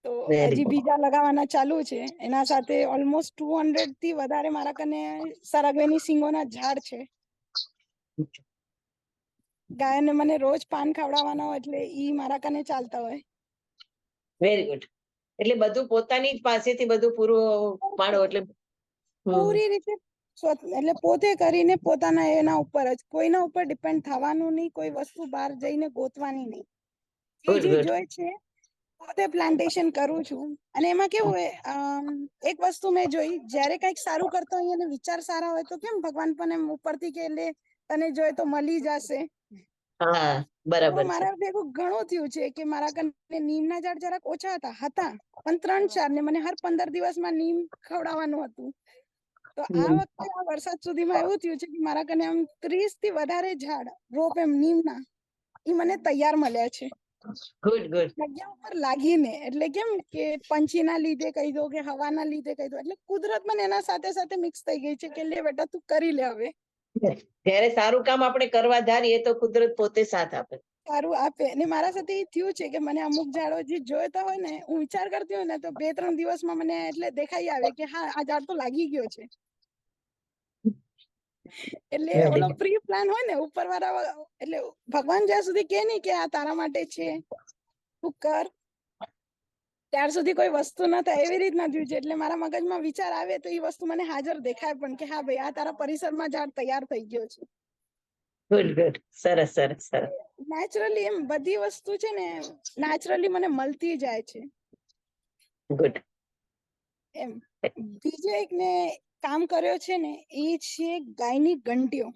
તો Very હજી good. બીજા લગાવવાના ચાલુ છે. એના સાથે ઓલમોસ્ટ 200 થી વધારે મારા કને સરગવેની સિંગોના ઝાડ છે. ગાયને મને રોજ પાન ખવડાવવાના હોય એટલે ઈ મારા કને ચાલતા હોય. Very good. એટલે બધું પોતાની જ પાસેથી બધું પૂરું પાડો એટલે પૂરી રીતે એટલે પોતે કરીને પોતાના એના ઉપર જ, કોઈના ઉપર ડિપેન્ડ થવાનું નહીં, કોઈ વસ્તુ બહાર જઈને ગોતવાની નહીં. Good, જે good. જોઈએ છે પોતે પ્લાન્ટેશન કરું છું. અને એમાં કેવું હોય, એક વસ્તુ મેં જોઈ, જ્યારે કંઈક સારું કરતો હોય અને વિચાર સારા હોય તો કેમ ભગવાન પણ એમ ઉપરથી કે લે તને જોઈએ તો મળી જશે. હા, તો બરાબર છે. મારા ભેગું ઘણું થયું છે કે મારા કને નીમના ઝાડ જરાક ઓછા હતા પણ 3-4 ને મને હર 15 દિવસમાં નીમ ખવડાવવાનું હતું. તો આ હમ. વખતે આ વરસાદ સુધીમાં એવું થયું છે કે મારા કને આમ 30 થી વધારે ઝાડ રોપ એમ નીમના ઈ મને તૈયાર મળ્યા છે, ગુડ ગુડ. જગ્યા ઉપર લાગીને. એટલે કેમ કે પંછીના લીધે કહી દો કે હવાના લીધે કહી દો, એટલે કુદરત મને એના સાથે સાથે મિક્સ થઈ ગઈ છે કે લે બેટા તું કરી લે, હવે જ્યારે સારું કામ આપણે કરવા ધારીએ તો કુદરત પોતે સાથ આપે. સારું આપે. અને મારા સાથે એ થયું છે કે મને અમુક ઝાડો જે જોઈતા હોય ને, હું વિચાર કરતી હોય ને તો 2-3 દિવસમાં મને એટલે દેખાઈ આવે કે હા આ ઝાડ તો લાગી ગયો છે. એટલે Very ઓલો good. પ્રી પ્લાન હોય ને ઉપર વાળા, એટલે ભગવાન જ્યાં સુધી કે નહીં કે આ તારા માટે છે તું કર, ત્યાર સુધી કોઈ વસ્તુ ન થાય, એવી રીતના થયું છે. એટલે મારા મગજમાં વિચાર આવે તો એ વસ્તુ મને હાજર દેખાય પણ કે હા ભાઈ આ તારા પરિસરમાં ઝાડ તૈયાર થઈ ગયો છે. ગુડ ગુડ, સરસ સરસ સરસ. નેચરલી એમ બધી વસ્તુ છે ને નેચરલી મને મળતી જાય છે ગુડ. એમ. બીજો એક ને કામ કર્યો છે ને એ છે ગાયની ઘંટીઓ,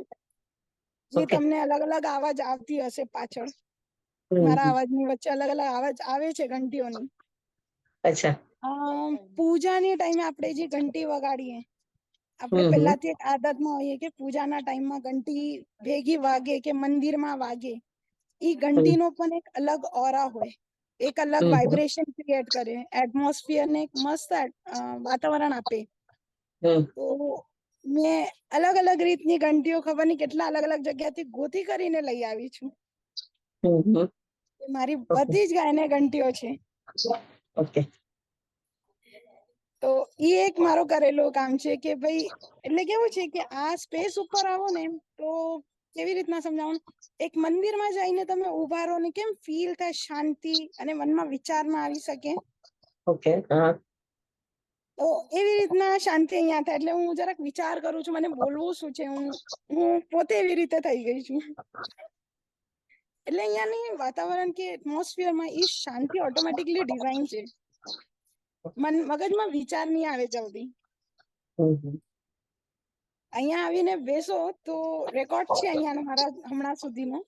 જે Okay. તમને અલગ અલગ અવાજ આવતી હશે પાછળ. મારા અવાજની વચ્ચે અલગ અલગ અવાજ આવે છે ઘંટીઓની. અચ્છા. પૂજાની ટાઈમે આપણે જે ઘંટી વગાડીએ, આપણે પહેલાથી એક આદતમાં હોઈએ કે પૂજાના ટાઈમમાં ઘંટી ભેગી વાગે કે મંદિરમાં વાગે, ઈ ઘંટીનો પણ એક અલગ ઓરા હોય, એક અલગ વાઇબ્રેશન ક્રિએટ કરે, એટમોસ્ફિયર ને એક મસ્ત વાતાવરણ આપે. તો મેં અલગ અલગ રીતની ઘંટીઓ ખબર નહીં કેટલા અલગ અલગ જગ્યાથી ગોતી કરીને લઈ આવી છું. મારી બધી જ ગાયને ઘંટીઓ છે. ઓકે. તો ઈ એક મારો કરેલો કામ છે કે ભાઈ, એટલે કેવું છે કે આ સ્પેસ ઉપર આવો ને તો કેવી રીતના સમજાવવાનું, એક મંદિરમાં જઈને તમે ઉભા રહો ને કેમ ફીલ થાય, શાંતિ અને મનમાં વિચાર ના આવી શકે. ઓકે. હા. તો એવી રીતના શાંતિ અહીંયા થાય. એટલે હું જરાક વિચાર કરું છું મને બોલવું શું છે, હું પોતે એવી રીતે થઈ ગઈ છું. એટલે અહીંયાની વાતાવરણ કે એટમોસ્ફિયરમાં ઈ શાંતિ ઓટોમેટિકલી ડિઝાઇન છે. મગજમાં વિચાર નહીં આવે જલ્દી. અહીંયા આવીને બેસો તો રેકોર્ડ છે અહીંયાનો મારા હમણાં સુધીનો,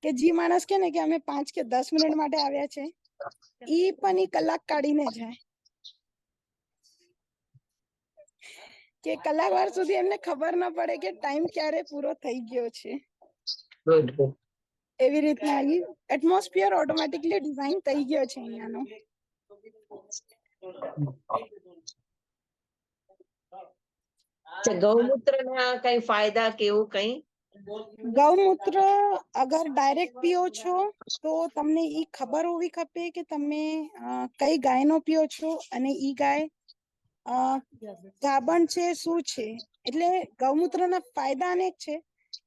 કે જે માણસ કે ને કે અમે 5 કે 10 મિનિટ માટે આવ્યા છે, ઈ પણ ઈ કલાક કાઢીને જાય, કે કલાક વાર સુધી એમને ખબર ના પડે કે ટાઈમ ક્યારે પૂરો થઈ ગયો છે. Good good. એવી રીતના એટમોસ્ફિયર ઓટોમેટિકલી ડિઝાઇન થઈ ગયો છે અહીંયાનો. ગૌમૂત્રના કઈ ફાયદા કે એવું કઈ? ગૌમૂત્ર અગર ડાયરેક્ટ પીઓ છો તો તમને ઈ ખબર હોવી ખપે કે તમે કઈ ગાયનો પીઓ છો અને ઈ ગાય ગાભણ છે શું છે. એટલે ગૌમૂત્રના ફાયદા અનેક છે,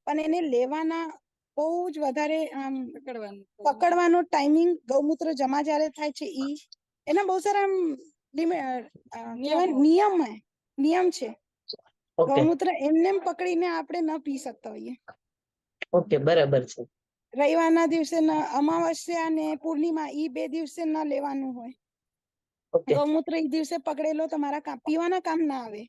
પણ એને લેવાના બહુ જ વધારે પકડવાનો ટાઈમિંગ, ગૌમૂત્ર જમા જ્યારે થાય છે ઈ એના બહુ સારા નિયમ છે. ઓકે ગૌમૂત્ર એમને પકડીને આપણે ન પી શકતા હોઈએ. ઓકે, બરાબર છે. રવિવારના દિવસે અમાવસ્યા અને પૂર્ણિમા ઈ 2 દિવસે ન લેવાનું હોય. ઓકે. ગૌમૂત્ર ઈ દિવસે પકડેલો તમારા પીવાના કામ ના આવે.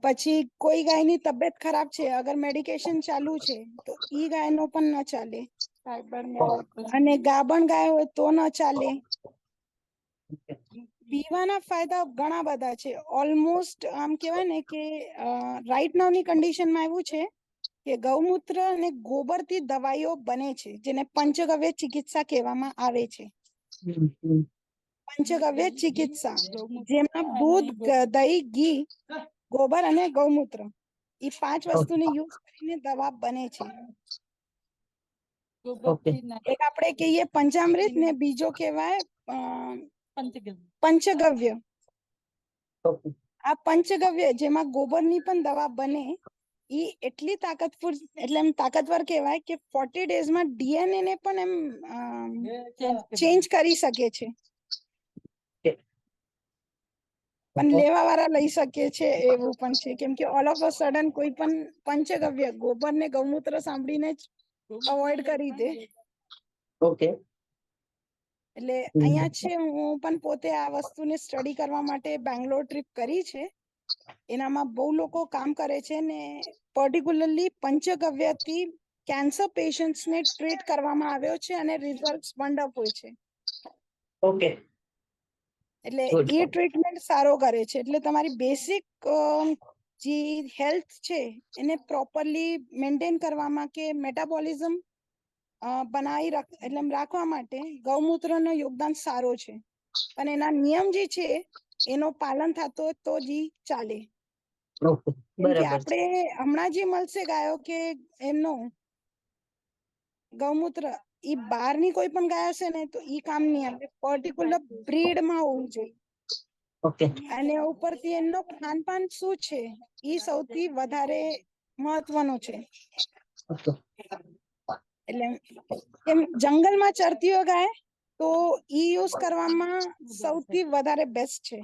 પછી કોઈ ગાયની તબિયત ખરાબ છે, અગર મેડિકેશન ચાલુ છે તો ઈ ગાયનો પણ ન ચાલે. અને ગાભણ ગાય હોય તો ન ચાલે. પીવાના ફાયદા ઘણા બધા છે. ઓલમોસ્ટ આમ કહેવાય ને કે રાઈટ નાવની કન્ડિશનમાં એવું છે કે ગૌમૂત્ર અને ગોબરથી દવાઈઓ બને છે, જેને પંચગવ્ય ચિકિત્સા કહેવામાં આવે છે. પંચગવ્ય ચિકિત્સા જેમાં દૂધ, દહીં, ઘી, ગોબર અને ગૌમૂત્ર એ 5 વસ્તુને યુઝ કરીને દવા બને છે. એક આપણે કહીએ પંચામૃત ને બીજો કહેવાય પંચગવ્ય. આ પંચગવ્ય જેમાં ગોબરની પણ દવા બને, ઈ એટલી તાકાતવર કહેવાય કે 40 ડેઝમાં ડીએનએ ને પણ એમ ચેન્જ કરી શકે છે. પણ લેવા વાળા લઈ શકે છે એવું પણ છે, કેમ કે ઓલ ઓફ અ સડન કોઈ પણ પંચગવ્ય ગોબર ને ગૌમૂત્ર સાંભળીને જ અવોઇડ કરી દે. ઓકે. એટલે અહીંયા છે, હું પણ પોતે આ વસ્તુને સ્ટડી કરવા માટે બેંગ્લોર ટ્રીપ કરી છે. એનામાં બહુ લોકો કામ કરે છે ને પર્ટિક્યુલરલી પંચગવ્યથી કેન્સર પેશન્ટ્સને ટ્રીટ કરવામાં આવ્યો છે અને રિઝલ્ટ વન્ડરફુલ છે. ઓકે. એટલે Good. એ ટ્રીટમેન્ટ સારો કરે છે. એટલે તમારી બેસિક જે હેલ્થ છે એને પ્રોપરલી મેન્ટેન કરવામાં કે મેટાબોલિઝમ બનાવી રાખવા માટે ગૌમૂત્રનો યોગદાન સારો છે. પણ એના નિયમ જે છે એનો પાલન થતો તો જ ચાલે. ઓકે. કેમ કે બરાબર છે. આપણે હમણાં જે મળશે ગાયો કે એમનો ગૌમૂત્ર ઈ બહારની કોઈ પણ ગાય હશે ને તો ઈ કામ નહીં આવે. પર્ટિક્યુલર બ્રીડમાં હોવું જોઈએ. ઓકે. અને ઉપરથી એમનો ખાનપાન શું છે ઈ સૌથી વધારે મહત્વનું છે. ઓકે. એટલે એમ જંગલમાં ચરતી હોય ગાય તો ઈ યુઝ કરવામાં સૌથી વધારે બેસ્ટ છે,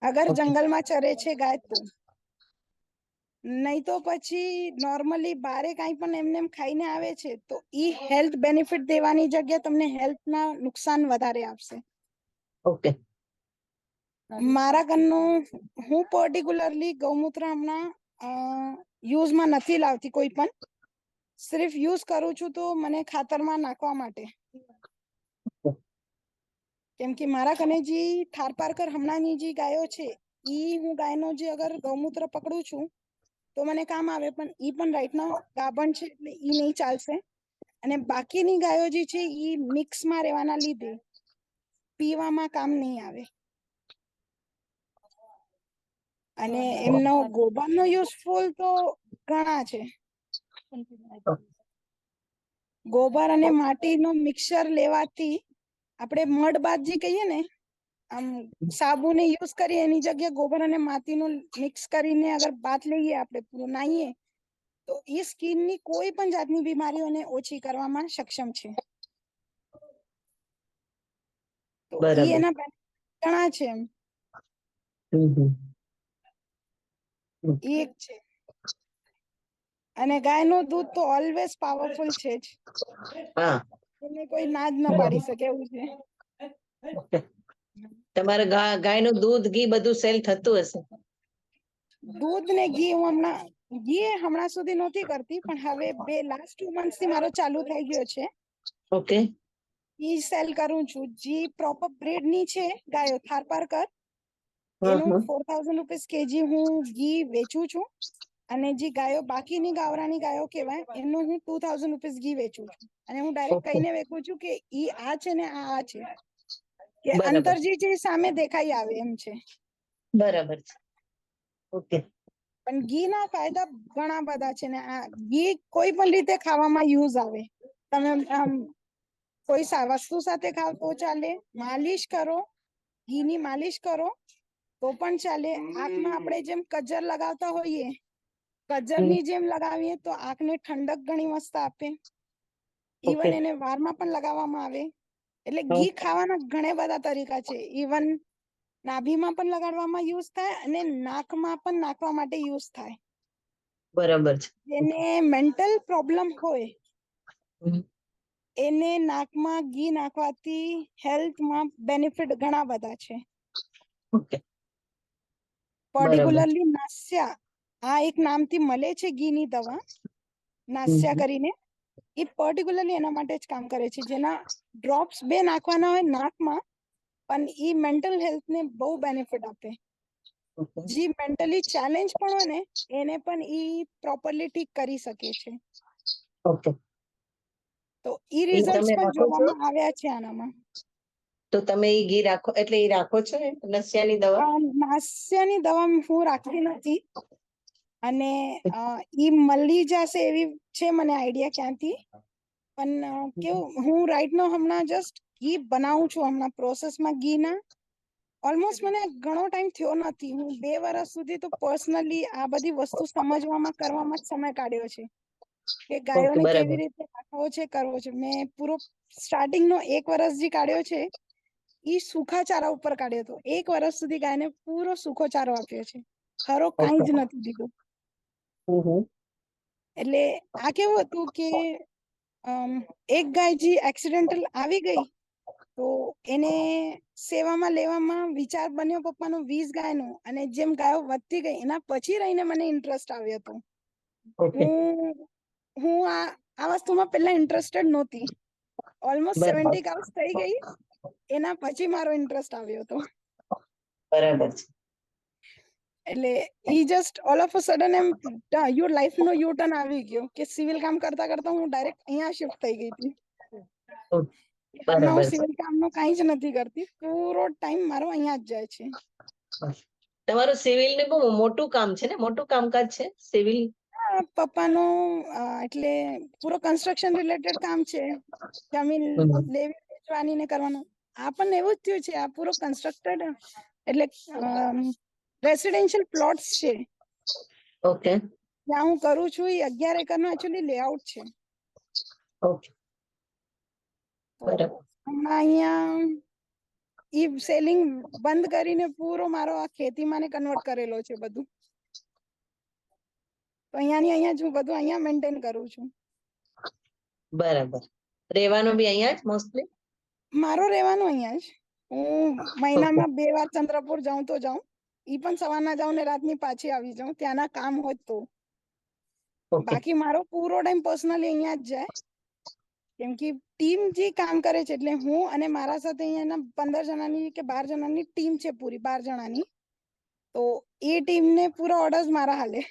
અગર Okay. જંગલમાં ચરે છે ગાય તો. નહીં તો પછી નોર્મલી બારે કાંઈ પણ એમને એમ ખાઈને આવે છે તો ઈ હેલ્થ બેનિફિટ દેવાની જગ્યાએ તમને હેલ્થના નુકસાન વધારે આપશે. ઓકે. મારા ઘરનું હું પર્ટિક્યુલરલી ગૌમૂત્ર હમણાં યુઝમાં નથી લાવતી કોઈ પણ, સિર્ફ યુઝ કરું છું તો મને ખાતરમાં નાખવા માટે. કેમ કે મારા કને જે થારપારકર હમણાંની જે ગાયો છે ઈ હું ગાયનો જે અગર ગૌમૂત્ર પકડું છું તો મને કામ આવે, પણ ઈ પણ રાઈટના ગાભણ છે એટલે ઈ નહીં ચાલશે. અને બાકીની ગાયો જે છે ઈ મિક્સમાં રહેવાના લીધે પીવામાં કામ નહીં આવે. અને એમનો ગોબરનો યુઝફુલ તો ઘણા છે. ગોબર અને માટીનો મિક્સર લેવાથી આપણે મડ બાદ જે કહીએ ને આમ સાબુને યુઝ કરીએ એની જગ્યાએ ગોબર અને માટીનું મિક્સ કરીને અગર બાથ લઈએ આપણે પૂરું નાહીએ તો એ સ્કિનની કોઈ પણ જાતની બીમારીઓને ઓછી કરવામાં સક્ષમ છે. તો એ બરાબર. એના ઘણા છે એમ. ઈ એક છે. અને ગાયનું દૂધ તો ઓલવેઝ પાવરફુલ છે જ. હા. એને કોઈ ના જ ન પાડી શકે એવું છે. ઓકે. તમારે ગાયનું દૂધ, ઘી બધું સેલ થતું હશે? દૂધ ને ઘી હું હમણાં સુધી નહોતી કરતી, પણ હવે લાસ્ટ 2 મંથથી મારો ચાલુ થઈ ગયો છે. ઓકે. ઈ સેલ કરું છું. જે પ્રોપર બ્રીડ ની છે ગાયો થારપારકર હા, એનું હા. 4000 રૂપીસ કેજી હું ઘી વેચું છું. અને જે ગાયો બાકીની ગાવરાની ગાયો કહેવાય એનું હું 2000 રૂપીસ ઘી વેચું છું. અને હું ડાયરેક્ટ ઓકે. કહીને વેચું છું કે ઈ આ છે ને આ છે, કે બરાબર. અંતર જે છે સામે દેખાઈ આવે એમ છે. બરાબર છે. ઓકે. પણ ઘીના ફાયદા ઘણા બધા છે ને આ ઘી કોઈ પણ રીતે ખાવામાં યુઝ આવે. તમે આમ કોઈ વસ્તુ સાથે ખાવ તો ચાલે, માલિશ કરો, ઘીની માલિશ કરો તો પણ ચાલે. આંખમાં આપણે જેમ કજર લગાવતા હોઈએ, કજરની જેમ લગાવીએ તો આંખને ઠંડક ઘણી મસ્ત આપે. ઓકે. ઇવન એને વારમાં પણ લગાવવામાં આવે. એટલે ઘી ખાવાના ઘણા બધા તરીકા છે. ઇવન નાભીમાં પણ લગાડવામાં યુઝ થાય અને નાકમાં પણ નાખવા માટે યુઝ થાય. બરાબર છે. જેને મેન્ટલ પ્રોબ્લેમ હોય એને નાકમાં ઘી નાખવાથી હેલ્થમાં બેનિફિટ ઘણા બધા છે. ઓકે. પર્ટિક્યુલરલી નાસ્યા, આ એક નામથી મળે છે ઘીની દવા, નાસ્યા કરીને. એ પર્ટિક્યુલરલી એના માટે જ કામ કરે છે, જેના ડ્રોપ્સ 2 નાખવાના હોય નાકમાં, પણ એ મેન્ટલ હેલ્થને બહુ બેનિફિટ આપે. Okay. જે મેન્ટલી ચેલેન્જ પણ હોય ને એને પણ ઈ પ્રોપરલી ઠીક કરી શકે છે. Okay. તો ઈ રિઝલ્ટ્સ તમે પણ રાખો છો? જોવામાં આવ્યા છે આનામાં. તો તમે એ ઘી રાખો, એટલે એ રાખો છો ને નસિયાની દવા? નાસ્યાની દવા હું રાખતી નથી, અને ઈ મળી જશે એવી છે મને આઈડિયા ક્યાંથી. પણ કેવું, હું રાઈટ નો હમણાં જસ્ટ ઘી બનાવું છું, હમણાં પ્રોસેસમાં ઘીના. ઓલમોસ્ટ મને ઘણો ટાઈમ થયો નથી. હું 2 વર્ષ સુધી તો પર્સનલી આ બધી વસ્તુ સમજવામાં કરવામાં જ સમય કાઢ્યો છે, કે ગાયોને કેવી બરાબર. રીતે રાખવો છે, કરવો છે. મેં પૂરો સ્ટાર્ટિંગ નો 1 વર્ષ જે કાઢ્યો છે ઈ સૂખા ચારા ઉપર કાઢ્યો હતો. 1 વર્ષ સુધી ગાયને પૂરો સૂકો ચારો આપ્યો છે, ખરો કાંઈ જ નથી દીધું. એટલે આ કેવું હતું કે એક ગાય જે એક્સિડેન્ટલ આવી ગઈ, તો એને સેવામાં લેવામાં વિચાર બન્યો પપ્પાનો 20 ગાયનો, અને જેમ ગાયો વધતી ગઈ એના પછી રહીને મને ઇન્ટરેસ્ટ આવ્યો હતો. Okay. હું આ વસ્તુમાં પહેલા ઇન્ટરેસ્ટેડ નહોતી. ઓલમોસ્ટ બરાબર. 70 કાઉસ થઈ ગઈ, એના પછી મારો ઇન્ટરેસ્ટ આવ્યો હતો. બરાબર છે. એટલે ઈ just all of a sudden એમ યોર લાઈફ નો યુ ટર્ન આવી ગયો, કે સિવિલ કામ કરતા કરતા હું ડાયરેક્ટ અહીંયા શિફ્ટ થઈ ગઈ હતી. હમણાં હું બરાબર છે. સિવિલ કામનો કાંઈ જ નથી કરતી, પૂરો ટાઈમ મારો અહીંયા જ જાય છે. તમારું સિવિલ ને બહુ મોટું કામ છે ને, મોટું કામકાજ છે સિવિલ. પપ્પાનો એટલે પૂરો કન્સ્ટ્રક્શન રિલેટેડ કામ છે, જમીન લેવી વેચવાની ને કરવાનું. આ પણ એવું જ થયું છે, આ પૂરો કન્સ્ટ્રક્ટેડ એટલે રેસિડેન્શિયલ પ્લોટ્સ છે ઓકે. જ્યાં હું કરું છું. એ 11 એકરનો એકચ્યુઅલી લેઆઉટ છે. ઓકે. બરાબર. હમણાં અહીંયા ઈ સેલિંગ બંધ કરીને પૂરો મારો આ ખેતીમાં ને કન્વર્ટ કરેલો છે બધું. તો અહીંયા જ હું બધું અહીંયા મેન્ટેન કરું છું. બરાબર. રહેવાનું બી અહીંયા જ મોસ્ટલી? મારો રહેવાનું અહીંયા જ. હું મહિનામાં 2 વાર ચંદ્રપુર જાઉં તો જાઉં. ઈ પણ સવારના જાઉં ને રાતની પાછી આવી જાઉં, ત્યાંના કામ હોય તો. ઓકે. બાકી મારો પૂરો ટાઈમ પર્સનલી અહીંયા જ જાય, કેમ કે ટીમ જે કામ કરે છે, એટલે હું અને મારા સાથે અહીંયાના 15 જણાની કે 12 જણાની ટીમ છે, પૂરી 12 જણાની. તો એ ટીમને પૂરા ઓર્ડર્સ મારા હાલે.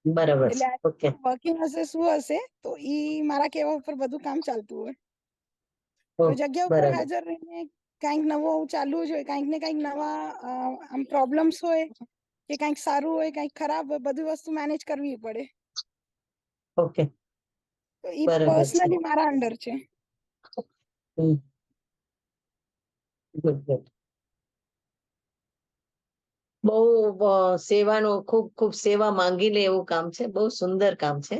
બરાબર. એટલે ઓકે. વર્કિંગ હશે શું હશે, તો ઈ મારા કહેવા ઉપર બધું કામ ચાલતું હોય. તો જગ્યા ઉપર બરાબર. હાજર રહીને કંઈક નવું ચાલુ જ હોય, કંઈક ને કંઈક નવા આમ પ્રોબ્લેમ્સ હોય, કે કંઈક સારું હોય, કંઈક ખરાબ હોય, બધી વસ્તુ મેનેજ કરવી પડે. ઓકે. તો ઈ બરાબર છે. પર્સનલી મારા અંડર છે. Good good. બહુ સેવાનું, ખૂબ ખૂબ સેવા માંગી લે એવું કામ છે, બહુ સુંદર કામ છે.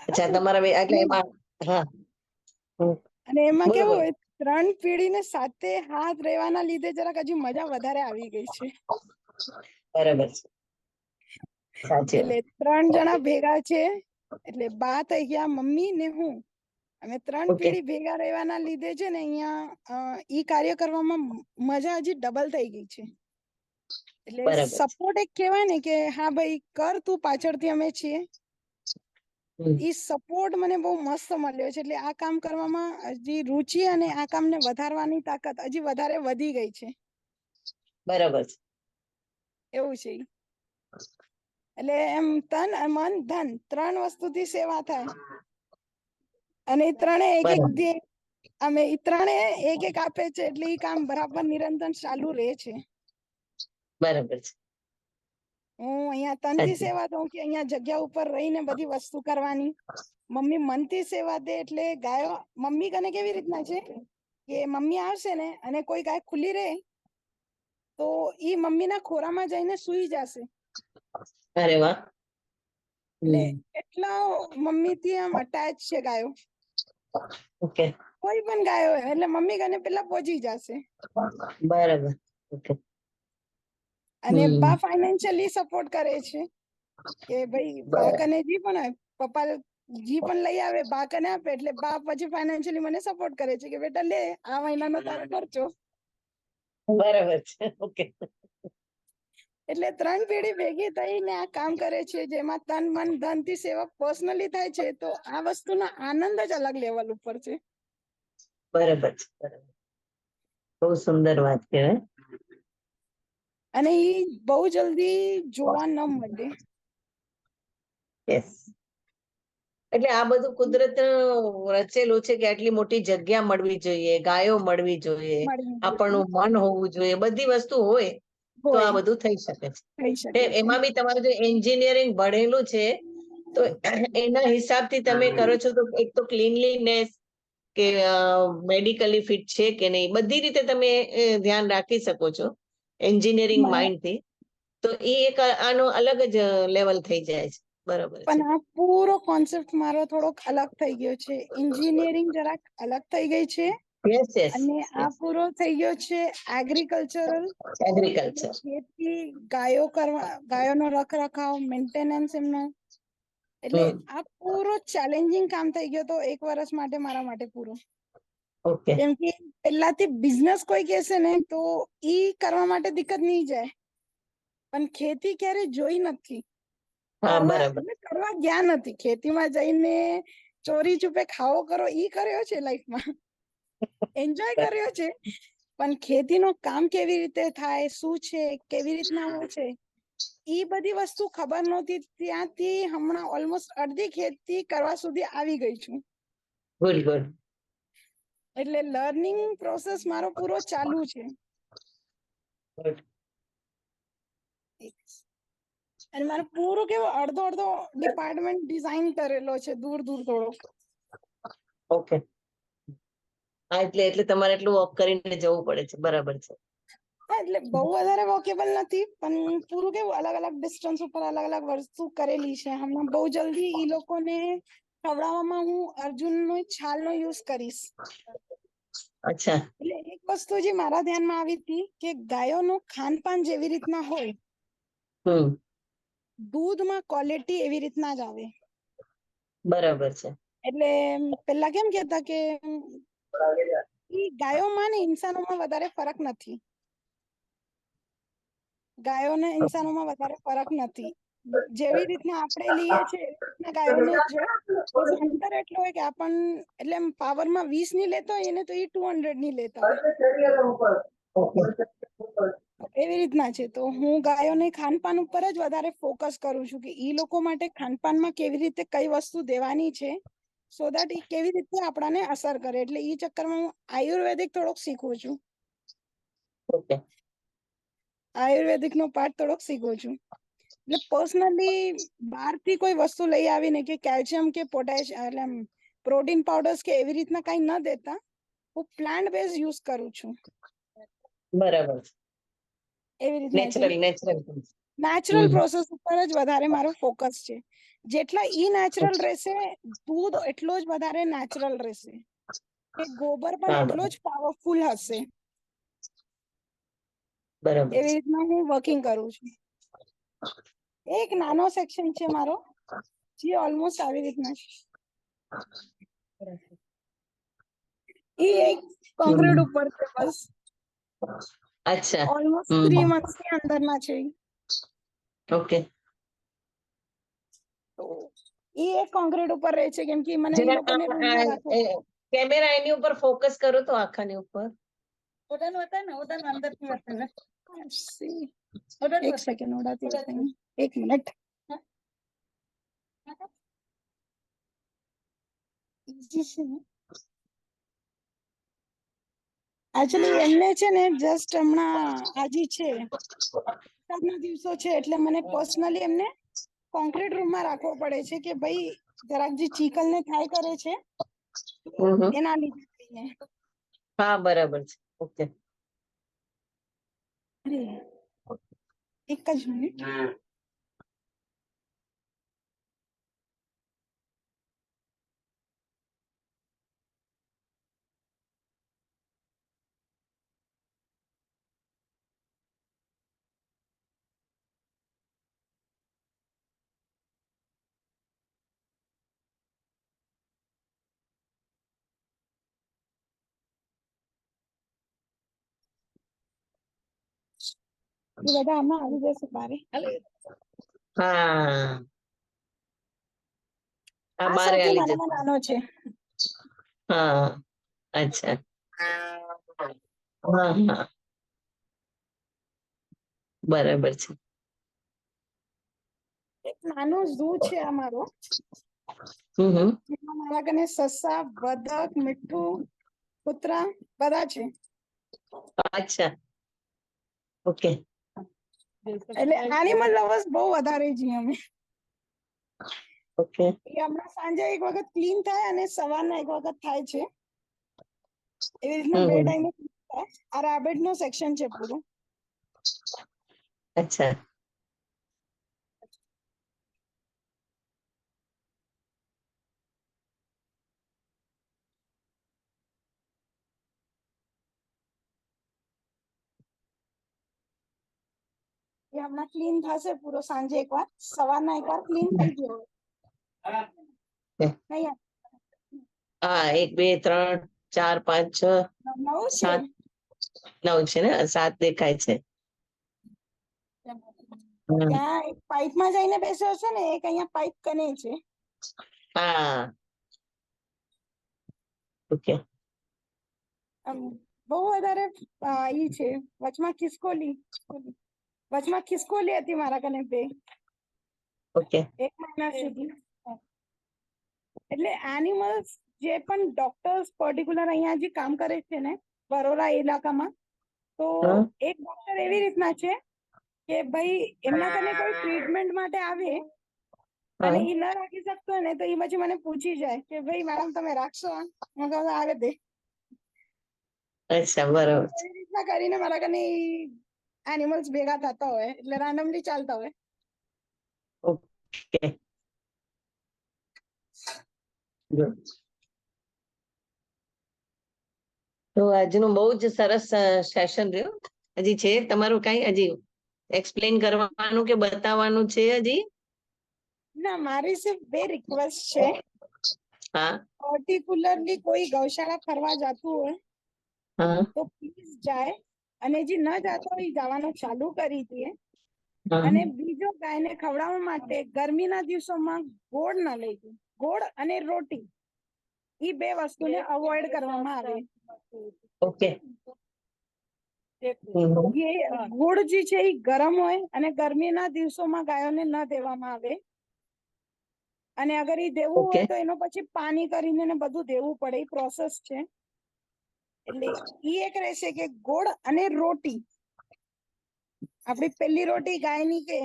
અચ્છા, તમારા એટલે એમાં હા. અને એમાં બોલો કેવું બોલો. હોય, 3 પેઢીને સાથે હાથ રહેવાના લીધે જરાક હજી મજા વધારે આવી ગઈ છે. બરાબર છે. સાચી એટલે 3 જણા ભેગા છે, એટલે બા થઈ ગયા, મમ્મી ને હું. અમે 3 ઓકે. પેઢી ભેગા રહેવાના લીધે છે ને અહીંયા ઈ કાર્ય કરવામાં મજા હજી ડબલ થઈ ગઈ છે. એટલે બરાબર છે. સપોર્ટ એક કહેવાય ને, કે હા ભાઈ કર તું, પાછળથી અમે છીએ. ઈ સપોર્ટ મને બહુ મસ્ત મળ્યો છે. એટલે આ કામ કરવામાં હજી રુચિ અને આ કામને વધારવાની તાકાત હજી વધારે વધી ગઈ છે. બરાબર છે. એવું છે ઈ. એટલે એમ તન મન ધન 3 વસ્તુથી સેવા થાય, અને એ ત્રણે એક એક બરાબર. અમે ઈ ત્રણે એક આપે છે, એટલે ઈ કામ બરાબર નિરંતર ચાલુ રહે છે. બરાબર છે. હું અહીંયા તનથી સેવા દઉં, કે અહીંયા જગ્યા ઉપર રહીને બધી વસ્તુ કરવાની. મમ્મી મનથી સેવા દે, એટલે ગાયો મમ્મી કને કેવી રીતના છે, કે મમ્મી આવશે ને અને કોઈ ગાય ખુલ્લી રહે તો ઈ મમ્મીના ખોરામાં જઈને સૂઈ જશે. અરે વાહ. એટલે એટલા મમ્મીથી આમ અટેચ છે ગાયો. ઓકે. કોઈ પણ ગાયો હોય એટલે મમ્મી કને પેલા પહોંચી જશે. બરાબર. ઓકે. અને બા ફાઇનાન્શિયલી સપોર્ટ કરે છે, કે ભાઈ બા કને જી પણ હોય, પપ્પા જી પણ લઈ આવે બા કને આપે, એટલે બા પછી ફાઇનાન્શિયલી મને સપોર્ટ કરે છે, કે બેટા લે આ મહિનાનો તારો ખર્ચો. બરાબર છે. ઓકે. એટલે 3 પેઢી ભેગી થઈને આ કામ કરે છે, જેમાં તન મન ધન થી સેવા પર્સનલી થાય છે, તો આ વસ્તુનો આનંદ જ અલગ લેવલ ઉપર છે. બરાબર છે, બરાબર. બહુ સુંદર વાત કહેવાય. અને એ બહુ જલ્દી જોવા ન મળે. યસ. એટલે આ બધું કુદરત રચેલું છે કે આટલી મોટી જગ્યા મળવી જોઈએ, ગાયો મળવી જોઈએ, મળવી આપણનું મન હોવું જોઈએ, બધી વસ્તુ હોય તો આ હોય બધું થઈ શકે છે. થઈ શકે છે. એમાં બી તમારું જો એન્જિનિયરિંગ ભણેલું છે તો એના હિસાબથી તમે કરો છો તો એક તો ક્લીનલીનેસ કે મેડિકલી ફિટ છે કે નહીં, બધી રીતે તમે ધ્યાન રાખી શકો છો એન્જિનિયરિંગ મા- માઇન્ડથી. તો એ એક આનો અલગ જ લેવલ થઈ જાય છે. બરોબર છે. પણ આ પૂરો કોન્સેપ્ટ મારો થોડોક અલગ થઈ ગયો છે. એન્જિનિયરિંગ જરાક અલગ થઈ ગઈ છે યસ યસ અને આ પૂરો થઈ ગયો છે એગ્રીકલ્ચરલ. એગ્રીકલ્ચર. ખેતી, ગાયોનો રખરખાવ, મેન્ટેનન્સ એમનો. એટલે આ પૂરો ચેલેન્જિંગ કામ થઈ ગયો તો 1 વર્ષ માટે મારા માટે પૂરો. ઓકે. કેમ કે પહેલાથી બિઝનેસ કોઈ કહેશે ને તો ઈ કરવા માટે દિક્કત નહીં જાય, પણ ખેતી ક્યારે જોઈ નથી. હા બરાબર. કરવા ગયા નથી. ખેતીમાં જઈને ચોરી છુપે ખાવો કરો ઈ કર્યો છે લાઈફમાં, એન્જોય કર્યો છે, પણ ખેતીનું કામ કેવી રીતે થાય, શું છે, કેવી રીતના હોય છે, ઈ બધી વસ્તુ ખબર નહોતી. ત્યાંથી હમણાં ઓલમોસ્ટ અડધી ખેતી કરવા સુધી આવી ગઈ છું. Good good. એટલે લર્નિંગ પ્રોસેસ મારો પૂરો ચાલુ છે. ગુડ. અને મારો પૂરો કેવો અડધો અડધો ડિપાર્ટમેન્ટ ડિઝાઇન કરેલો છે, દૂર દૂર થોડોક. ઓકે. હા એટલે તમારે એટલું વોક કરીને જવું પડે છે. બરાબર છે. હા, એટલે બહુ વધારે વોકેબલ નથી, પણ પૂરું કેવું અલગ અલગ ડિસ્ટન્સ ઉપર અલગ અલગ વસ્તુ કરેલી છે. હમણાં બહુ જલ્દી ઈ લોકોને ખવડાવવામાં હું અર્જુનનો છાલનો યુઝ કરીશ. અચ્છા. એટલે એક વસ્તુ જે મારા ધ્યાનમાં આવી હતી કે ગાયોનું ખાનપાન જેવી રીતના હોય, દૂધમાં ક્વોલિટી એવી રીતના જ આવે. બરાબર છે. એટલે પેલા કેમ કેતા કે ગાયોમાં ને ઇન્સાનોમાં વધારે ફરક નથી. ગાયોને ઇન્સાનોમાં વધારે ફરક નથી. જેવી રીતના આપણે લઈએ છીએ એવી રીતના ગાયોને જ છે. બસ અંતર એટલો હોય કે આપણ એટલે એમ પાવરમાં 20 ની લેતો હોય એને તો એ 200 ની લેતા હોય. એવી રીતના છે. તો હું ગાયોને ખાનપાન ઉપર જ વધારે ફોકસ કરું છું કે ઈ લોકો માટે ખાનપાનમાં કેવી રીતે કઈ વસ્તુ દેવાની છે, સો દેટ ઈ કેવી રીતે આપણાને અસર કરે. એટલે ઈ ચક્કરમાં હું આયુર્વેદિક થોડોક શીખું છું. ઓકે. આયુર્વેદિક નો પાર્ટ થોડોક શીખું છું. એટલે પર્સનલી બહારથી કોઈ વસ્તુ લઈ આવીને કે કેલ્શિયમ કે પોટેશિયમ એટલે પ્રોટીન પાવડર્સ કે એવી રીતના કઈ ન દેતા હું પ્લાન્ટ બેઝ યુઝ કરું છું. બરાબર છે. એવી રીતના છે. નેચરલ. નેચરલ પ્રોસેસ ઉપર જ વધારે મારો ફોકસ છે. જેટલા ઈ નેચરલ રહેશે, દૂધ એટલો જ વધારે નેચરલ રહેશે, કે ગોબર પણ હા એટલો જ પાવરફુલ હશે. બરાબર એવી છે. રીતના હું વર્કિંગ કરું છું. એક નાનો સેક્શન છે મારો, જે ઓલમોસ્ટ આવી રીતના છે. એ એક કોન્ક્રીટ ઉપર છે બસ. અચ્છા. ઓલમોસ્ટ 3 મંથ્સ ની અંદરના છે. ઓકે. તો એ એક કોન્ક્રીટ ઉપર રહે છે કેમ કે મને એ લોકોને રૂમમાં રાખવું. કેમેરા એની ઉપર ફોકસ કરો તો આખાની ઉપર. ઓડાનું હતા ને ઓડાનું અંદરથી હતા ને. એક સેકન્ડ ઓડાતી હતા. એક મિનિટ. એકચ્યુઅલી એમને છે ને જસ્ટ હમણાં આજે છે વરસાદના દિવસો છે એટલે મને પર્સનલી એમને કોન્ક્રીટ રૂમમાં રાખવો પડે છે કે ભાઈ જરાક જે ચીકલ ને થાય કરે છે એના લીધે થઈને. હા બરાબર છે. ઓકે. એક જ મિનિટ. એ બધા આમાં આવી જશે બારે. હા આ આ બારે સૌથી આલી જશે. નાનામાં નાનો છે. હા અચ્છા હા હા બરાબર છે. એક નાનો ઝૂ છે અમારો, હમ જેમાં મારા કને સસા, બતક, મીઠું, કૂતરા બધા છે. અચ્છા ઓકે એટલે એનિમલ લવર્સ બહુ વધારે છીએ અમે. ઓકે એ હમણાં સાંજે એક વખત ક્લીન થાય અને સવારના એક વખત થાય છે. એવી રીતના બે હમ ટાઈમે થાય. આ રેબિટ નો સેક્શન છે પૂરો. અચ્છા એ હમણાં ક્લીન થશે પૂરો સાંજે એકવાર, સવારના એકવાર ક્લીન થઈ ગયો. નહીં, હા 1 2 3 4 5 6 નવું છે. 7 9 છે ને 7 દેખાય છે. ત્યાં એક પાઇપમાં જઈને બેસ્યો છે ને, એક અહીંયા પાઇપ કને છે. હા ઓકે આમ બહુ વધારે ઈ છે. વચમાં ખિસકોલી હતી મારા કને બે ઓકે 1 મહિના સુધી. એટલે એનિમલ્સ જે પણ ડોક્ટર્સ પર્ટિક્યુલર અહીંયા જે કામ કરે છે ને બરોડા ઇલાકામાં, તો હા એક ડોક્ટર એવી રીતના છે કે ભાઈ એમના કને કોઈ ટ્રીટમેન્ટ માટે આવે અને હા ઈ ન રાખી શકતો હોય ને, તો ઈ પછી મને પૂછી જાય કે ભાઈ મેડમ તમે રાખશો? હું કહું આવે દે. અચ્છા બરાબર છે. એવી રીતના કરીને મારા કને એનિમલ્સ ભેગા થતા હોય, એટલે રેન્ડમલી ચાલતા હોય. Okay good. તો આજનું બહુ જ સરસ સેશન રહ્યું. હજી છે તમારું કઈ હજી એક્સપ્લેન કરવાનું કે બતાવવાનું છે હજી? ના, મારી સિર્ફ 2 રિક્વેસ્ટ છે. હા પર્ટિક્યુલરલી કોઈ ગૌશાળા ફરવા જતું હોય હા તો પ્લીઝ જાય, અને જે ન જતો હોય એ જવાનું ચાલુ કરી દે. હા અને બીજો ગાયને ખવડાવવા માટે ગરમીના દિવસોમાં ગોળ ન લઈ જાય. ગોળ અને રોટી ઈ 2 વસ્તુને અવોઇડ કરવામાં આવે. ઓકે ગુડ જે છે એ ગરમ હોય અને ગરમીના દિવસોમાં ગાયોને ન દેવામાં આવે. અને અગર એ દેવું ઓકે હોય તો એનો પછી પાણી કરીને ને બધું દેવું પડે, એ પ્રોસેસ છે. એટલે ઈ એક રહેશે કે ગોળ અને રોટી. આપડી પેલી રોટી ગાયની કે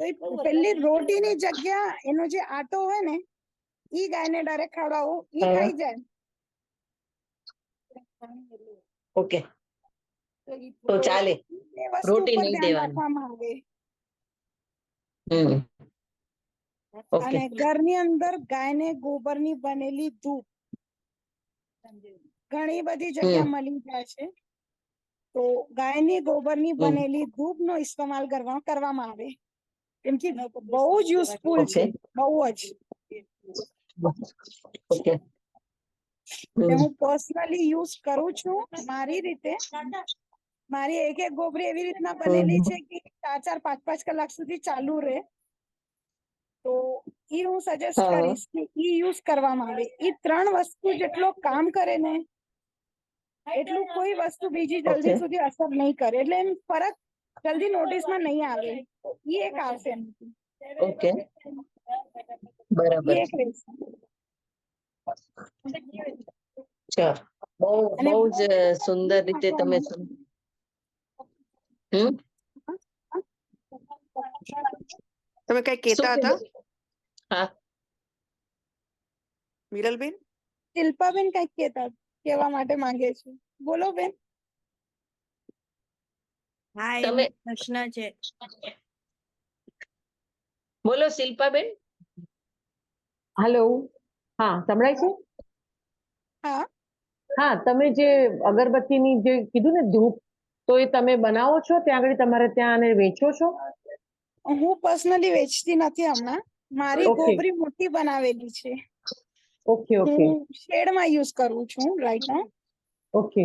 તો એ પેલી રોટીની જગ્યા એનો જે આટો હોય ને ઈ ગાયને ડાયરેક્ટ ખવડાવવું, ઈ હા ખાઈ જાય. ઓકે તો ચાલે, એ વસ્તુ રોટી પર નહીં ધ્યાન દેવાની. રાખવામાં આવે. હમ ઓકે અને ઘરની અંદર ગાયને ગોબરની બનેલી ધૂપ ઘણી બધી જગ્યા હમ મળી જાય છે. તો ગાયની ગોબરની હમ બનેલી ધૂપ નો ઇસ્તેમાલ કરવામાં આવે. કેમ કે બહુ જ યુઝફુલ ઓકે છે, બહુ જ. ઓકે હું પર્સનલી યુઝ કરું છું મારી રીતે. મારી એક ગોબરી એવી રીતના બનેલી છે કે 4 4 5 5 કલાક સુધી ચાલુ રહે. તો ઈ હું સજેસ્ટ હા કરીશ કે ઈ યુઝ કરવામાં આવે. ઈ 3 વસ્તુ જેટલો કામ કરે ને એટલું કોઈ વસ્તુ બીજી ઓકે જલ્દી સુધી અસર નહીં કરે. એટલે એમ ફરક જલ્દી નોટિસમાં નહીં આવે. ઈ એક આવશે એનાથી. ઓકે ઈ બરાબર એક રહેશે. છે. બહુ અને બહુ જ સુંદર રીતે તમે હમ તમે કઈ શું કહેતા હતા કીધું? હા મિરલબેન? શિલ્પાબેન કઈક કહેવા માટે માંગે છે. બોલો બેન. હા તમે એમનો પ્રશ્ન છે. બોલો શિલ્પાબેન. હેલો, હા સંભળાય છે? હા, હા, તમે જે અગરબત્તીની જે કીધું ને ધૂપ, તો એ તમે બનાવો છો ત્યાં આગળ, તમારે ત્યાં અને વેચો છો? હું પર્સનલી વેચતી નથી હમણાં. મારી ઓકે ગોબરી મોટી બનાવેલી છે. ઓકે ઓકે હું શેડમાં યુઝ કરું છું રાઈટ નાઉ. ઓકે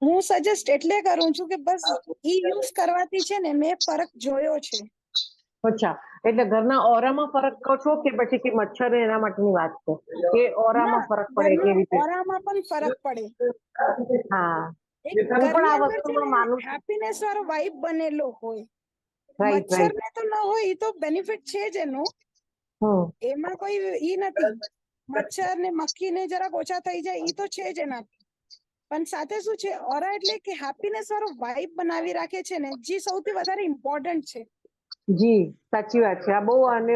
હું સજેસ્ટ એટલે કરું છું કે બસ ઈ યુઝ કરવાથી છે ને મેં ફરક જોયો છે. અચ્છા, એટલે ઘરના ઓરામાં ફરક કહો છો કે પછી કે મચ્છર ને એના માટેની વાત છે કે ઓરામાં ફરક પડે કેવી રીતે? ઓરામાં પણ ફરક પડે. હા, એક હું પણ ઘરની આ અંદર છે વસ્તુમાં ને માનું છું. હેપીનેસ વાળો વાઇબ બનેલો હોય. રાઈટ મચ્છર રાઈટ. ને તો ન હોય, એ તો બેનિફિટ છે જ એનો, હમ. એમાં કોઈ ઈ નથી. મચ્છર ને મક્ખી ને જરાક ઓછા થઈ જાય ઈ તો છે જ એનાથી. પણ સાથે શું છે, ઓરા એટલે કે હેપીનેસ વાળો વાઇબ બનાવી રાખે છે ને, જે સૌથી વધારે ઇમ્પોર્ટન્ટ છે. જી સાચી વાત છે, આ બહુ આને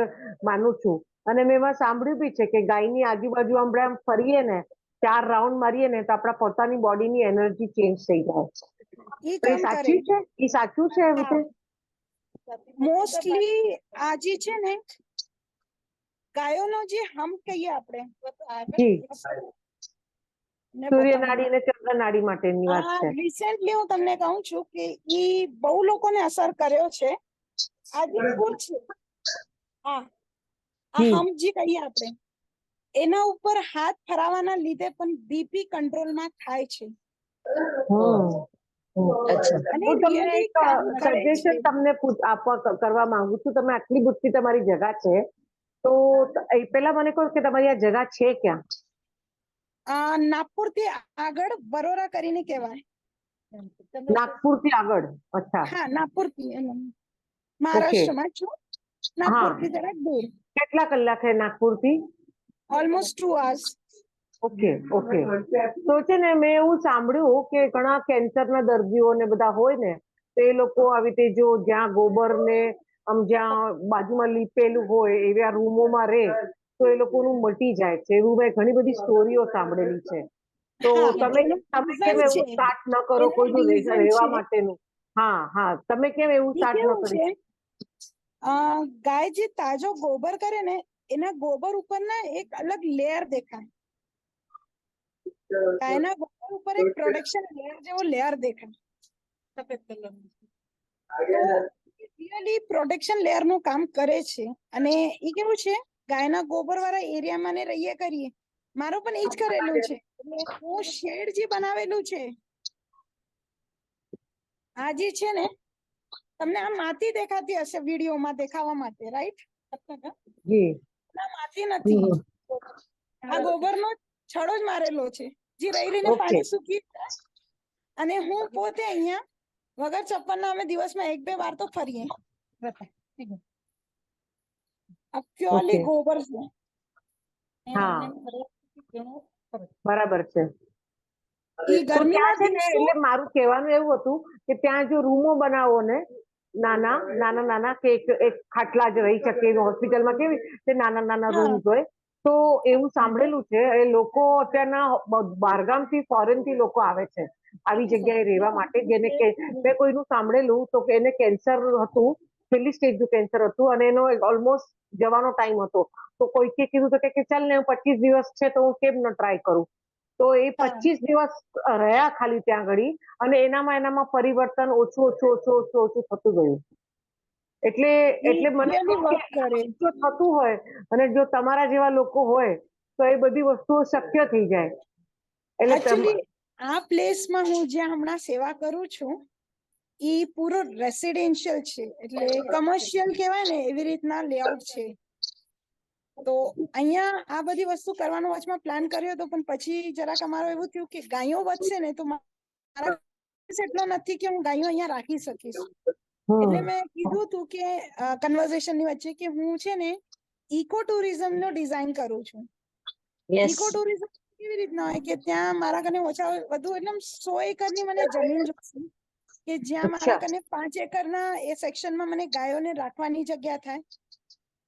માનું છું. અને મેં એમાં સાંભળ્યું બી છે કે ગાયની આજુબાજુ આપણે આમ ફરીએ ને 4 રાઉન્ડ મારીએ ને તો આપણા પોતાની બોડીની એનર્જી ચેન્જ થઈ જાય. ઈ તો એ કામ કરે. સાચું છે? એ સાચું છે એવું છે? મોસ્ટલી આ જે છે ને ગાયોનો જે હમ કહીએ આપણે, જી, ને સૂર્યનાડી અને ચંદ્રનાડી માટેની વાત છે. રિસેન્ટલી હું તમને કહું છું કે ઈ બહુ લોકોને અસર કર્યો છે. આ જે ફૂલ છે, આ જી. હમ જે કહીએ આપણે, એના ઉપર હાથ ફરાવાના લીધે પણ બીપી કંટ્રોલમાં થાય છે. અચ્છા. અને હું તમને રિયલી એક કામ કરે છે. સજેશન તમને કરવા માંગુ છું. તમે આટલી બધી તમારી જગા છે, તો પેલા મને કહો કે તમારી આ જગા છે ક્યાં? નાગપુર થી આગળ બરોરા કરીને કહેવાય. નાગપુર થી આગળ? અચ્છા, હા, નાગપુર થી ઓકે. મહારાષ્ટ્રમાં છું. નાગપુર હા, થી જરાક દૂર, કેટલા કલાક છે નાગપુર થી? Almost 2 hours. Okay okay. તો છે ને મેં એવું સાંભળ્યું કે ઘણા કેન્સરના દર્દીઓ ને બધા હોય ને, તો એ લોકો આવી રીતે જો જ્યાં ગોબર ને આમ જ્યાં બાજુમાં લીપેલું હોય એવા રૂમોમાં રહે તો એ લોકોનું મટી જાય છે, એવું મેં ઘણી બધી સ્ટોરીઓ સાંભળેલી છે. તો હા, તમે એનું તમે reason કેમ એવું છે. સ્ટાર્ટ ન કરો એનું કોઈનું reason રહેવા છે. માટેનું? હા હા, તમે કેમ એવું ઈ સ્ટાર્ટ ન કેવું કરી? છે, ગાય જે તાજો ગોબર કરે ને, એના ગોબર ઉપર ના એક અલગ લેયર દેખાય. ગાયના ગોબર ઉપર એક પ્રોટેક્શન લેયર જેવો લેયર દેખાય, સફેદ કલરનું. તો રિયલી પ્રોટેક્શન લેયર નું કામ કરે છે. અને ઈ કેવું છે, ગાયના ગોબર વાળા એરિયામાં ને રહીએ કરીએ. મારું પણ ઈ જ કરેલું છે. એટલે હું શેડ જે બનાવેલું છે, આ જે છે ને, તમને આ માટી દેખાતી હશે વિડીયોમાં દેખાવા માટે, રાઈટ? જી. માટી નથી, આ ગોબરનો છડો જ મારેલો છે, જે રહી રહીને ઓકે. પાણી સૂકી જાય. અને હું પોતે અહીંયા વગર ચપ્પલના અમે દિવસમાં 1-2 વાર તો ફરીએ. આ પ્યોરલી ઓકે. ગોબર છે. હા, બરાબર છે. ઈ તો ત્યાં ગરમીના છે ને, દિવસો, એટલે મારું કહેવાનું એવું હતું કે ત્યાં જો રૂમો બનાવો ને નાના નાના નાના કે એક ખાટલા જ રહી શકે, હોસ્પિટલમાં કેવી તે નાના નાના હા, રૂમ્સ હોય, તો એવું સાંભળેલું છે એ લોકો અત્યારના બહારગામથી ફોરેનથી લોકો આવે છે આવી જગ્યાએ રહેવા માટે, જેને કે મેં કોઈનું સાંભળેલું તો કે એને કેન્સર હતું, છેલ્લી સ્ટેજનું કેન્સર હતું અને એનો ઓલમોસ્ટ જવાનો ટાઈમ હતો. તો કોઈકે કીધું તો કે ચાલ ને 25 દિવસ છે તો હું કેમ ન ટ્રાય કરું. તો એ હા, 25 દિવસ રહ્યા ખાલી ત્યાં આગળ, અને એનામાં પરિવર્તન ઓછું થતું ગયું. એટલે ઈ એટલે મને really કહો કે work કરે. જો થતું હોય અને જો તમારા જેવા લોકો હોય તો એ બધી વસ્તુઓ શક્ય થઈ જાય. એકચ્યુઅલી આ પ્લેસમાં હું જ્યાં હમણાં સેવા કરું છું, ઈ પૂરો રેસિડેન્શિયલ છે, એટલે કમર્શિયલ કહેવાય ને એવી રીતના લેઆઉટ છે. તો અહીંયા આ બધી વસ્તુ કરવાનો વચમાં પ્લાન કર્યો હતો, પણ પછી જરાક અમારું એવું થયું કે ગાયો વધશે ને તો મારા એટલો નથી કે હું ગાયો અહીંયા રાખી શકીશ. એટલે મેં કીધું હતું કે કન્વર્ઝેશનની વચ્ચે કે હું છે ને ઇકો ટુરિઝમ નો ડિઝાઇન કરું છું. યસ. ઇકો ટુરિઝમ કેવી રીતના હોય કે ત્યાં મારા કને ઓછા વધુ એટલે 100 એકરની મને જમીન જોઈશે કે જ્યાં મારા કને 5 એકરના એ સેક્શનમાં મને ગાયોને રાખવાની જગ્યા થાય.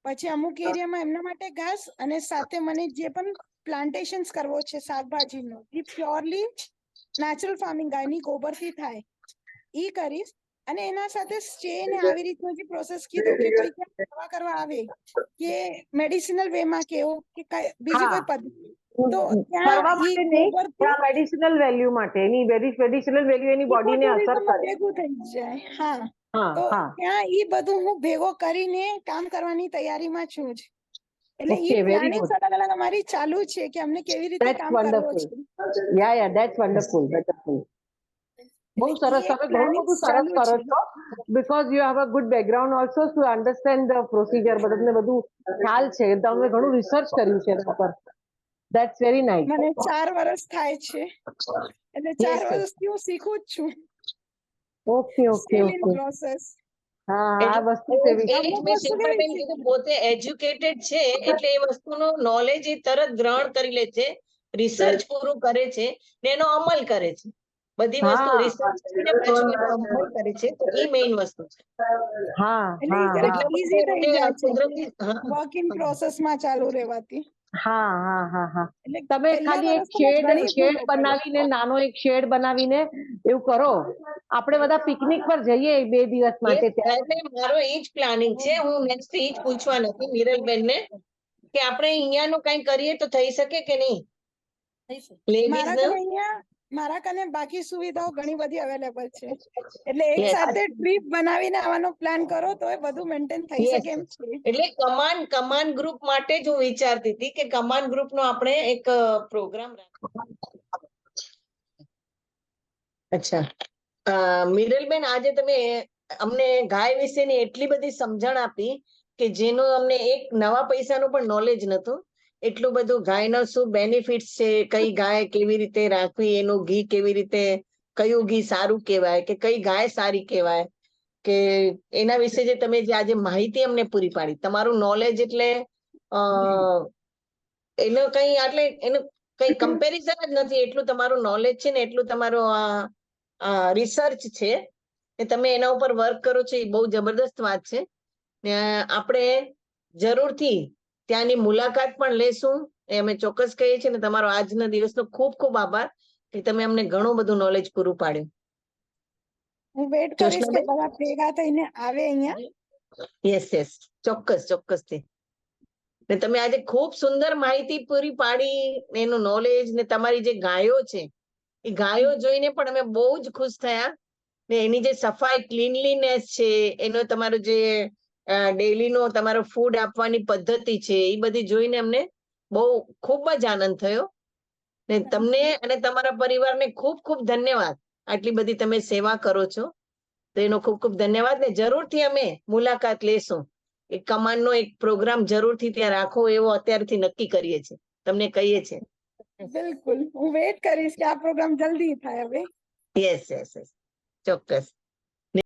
પછી અમુક એરિયામાં એમના માટે ઘાસ, અને સાથે મને જે પણ પ્લાન્ટેશન્સ કરવો છે શાકભાજીનો, એ પ્યોરલી નેચરલ ફાર્મિંગ ગાયની ગોબરથી થાય, ઈ કરીશ. અને એના સાથે સ્ટે ને આવી રીતનો જે પ્રોસેસ કીધું કે કોઈ સેવા કરવા આવે કે મેડિસિનલ વે માં કેવો કે બીજી કોઈ પદ્ધતિ, તો ફરવા ત્યાં ઈ માટે નહીં, ગોબરથી મેડિસિનલ વેલ્યુ માટે, એની મેડિસિનલ વેલ્યુ એની ઇકો બોડીને અસર ટુરિઝમમાં કરે. ભેગું થઈ જાય. હા, હા તો હા, ત્યાં ઈ બધું હું ભેગો કરીને કામ કરવાની તૈયારીમાં છું જ. એટલે ઈ ઓકે, વેરી પ્લાનિંગ ગુડ. અલગ અલગ અમારી ચાલુ છે કે અમને કેવી રીતે ધેટ્સ કામ કરવો વન્ડરફુલ. છે. યા ધેટ્સ વન્ડરફુલ. બહુ એટલે સરસ, ઈ એક તમે ઘણું planning બધું સરસ ચાલુ કરો છે. છો because you have a good background also to understand the procedure. તમને બધું ખ્યાલ છે, તમે ઘણું રિસર્ચ કર્યું છે એના પર. That's very nice. મને 4 વર્ષ થાય છે, એટલે 4 Yes, yes. વર્ષથી હું શીખું જ છું. Okay okay still in okay. Process. હા આ એટલે વસ્તુ છે. એ જ અમુક મેં વસ્તુ શિલ્પાબેન કેવી કીધું, પોતે એજ્યુકેટેડ છે એટલે એ વસ્તુનું નોલેજ એ તરત ગ્રહણ કરી લે છે, રિસર્ચ પૂરું કરે છે ને એનો અમલ કરે છે. બધી વસ્તુ હા રિસર્ચ કરીને પાછું એનો અમલ કરે છે, તો એ મેઇન વસ્તુ છે. હા એટલે હા ઈ જરાક હા ઈઝી થઈ જાય છે કુદરતી વર્ક ઇન પ્રોસેસમાં ચાલુ રહેવાથી. હા હા હા હા. એટલે તમે પહેલા ખાલી એક વર્ષમાં ઘણી શેડ ભૂલો પડી. બનાવીને, નાનો એક શેડ બનાવીને એવું કરો. આપણે બધા પિકનિક પર જઈએ 2 દિવસ માટે ત્યાં. એટલે મારો એ જ પ્લાનિંગ છે. હું નેક્સ્ટ એ જ પૂછવા નથી મિરલબેન ને કે આપણે અહીંયાનું કઈ કરીએ તો થઈ શકે કે નહીં લેડીઝ મારા કને બાકી સુવિધાઓ ઘણી બધી અવેલેબલ છે, એટલે એક Yes. સાથે ટ્રીપ બનાવીને આવવાનો પ્લાન કરો તો એ બધું મેન્ટેન થઈ Yes. શકે એમ છે. એટલે કમાન ગ્રુપ માટે જ હું વિચારતી હતી કે કમાન ગ્રુપ નો આપણે એક પ્રોગ્રામ અચ્છા મિરલબેન, આજે તમે અમને ગાય વિશેની એટલી બધી સમજણ આપી કે જેનું અમને એક નવા પૈસાનું પણ નોલેજ નતું. એટલું બધું ગાયનો શું બેનિફિટ્સ છે, કઈ ગાય કેવી રીતે રાખવી, એનું ઘી કેવી રીતે, કયું ઘી સારું કહેવાય કે કઈ ગાય સારી કહેવાય, કે એના વિશે જે તમે જે આજે માહિતી અમને પૂરી પાડી, તમારું નોલેજ એટલે એનો કઈ એટલે એનું કઈ કમ્પેરિઝન જ નથી. એટલું તમારું નોલેજ છે ને એટલું તમારું રિસર્ચ છે ને તમે એના ઉપર વર્ક કરો છો, એ બહુ જબરદસ્ત વાત છે. ને આપણે જરૂરથી ત્યાંની મુલાકાત પણ લેશું એ અમે ચોક્કસ કહીએ છીએ. ને તમારો આજના દિવસનો ખૂબ ખૂબ આભાર કે તમે અમને ઘણું બધું નોલેજ પૂરું પાડ્યું. હું વેટ કરીશ કે બધા ભેગા થઈને આવે અહીંયા. યસ યસ, ચોક્કસ ચોક્કસથી. ને તમે આજે ખૂબ સુંદર માહિતી પૂરી પાડી, એનું નોલેજ ને તમારી જે ગાયો છે એ ગાયો જોઈને પણ અમે બહુ જ ખુશ થયા. ને એની જે સફાઈ ક્લીનલીનેસ છે, એનો તમારું જે ડેલીનો તમારો ફૂડ આપવાની પદ્ધતિ છે, એ બધી જોઈને અમને બહુ ખૂબ જ આનંદ થયો. ને તમને અને તમારા પરિવારને ખૂબ ખૂબ ધન્યવાદ. આટલી બધી તમે સેવા કરો છો તો એનો ખૂબ ખૂબ ધન્યવાદ. ને જરૂરથી અમે મુલાકાત લેશું. એક કમાનનો એક પ્રોગ્રામ જરૂરથી ત્યાં રાખો એવો અત્યારથી નક્કી કરીએ છીએ, તમને કહીએ છીએ. બિલકુલ, હું વેટ કરીશ કે આ પ્રોગ્રામ જલ્દી થાય હવે. યસ યસ યસ, ચોક્કસ.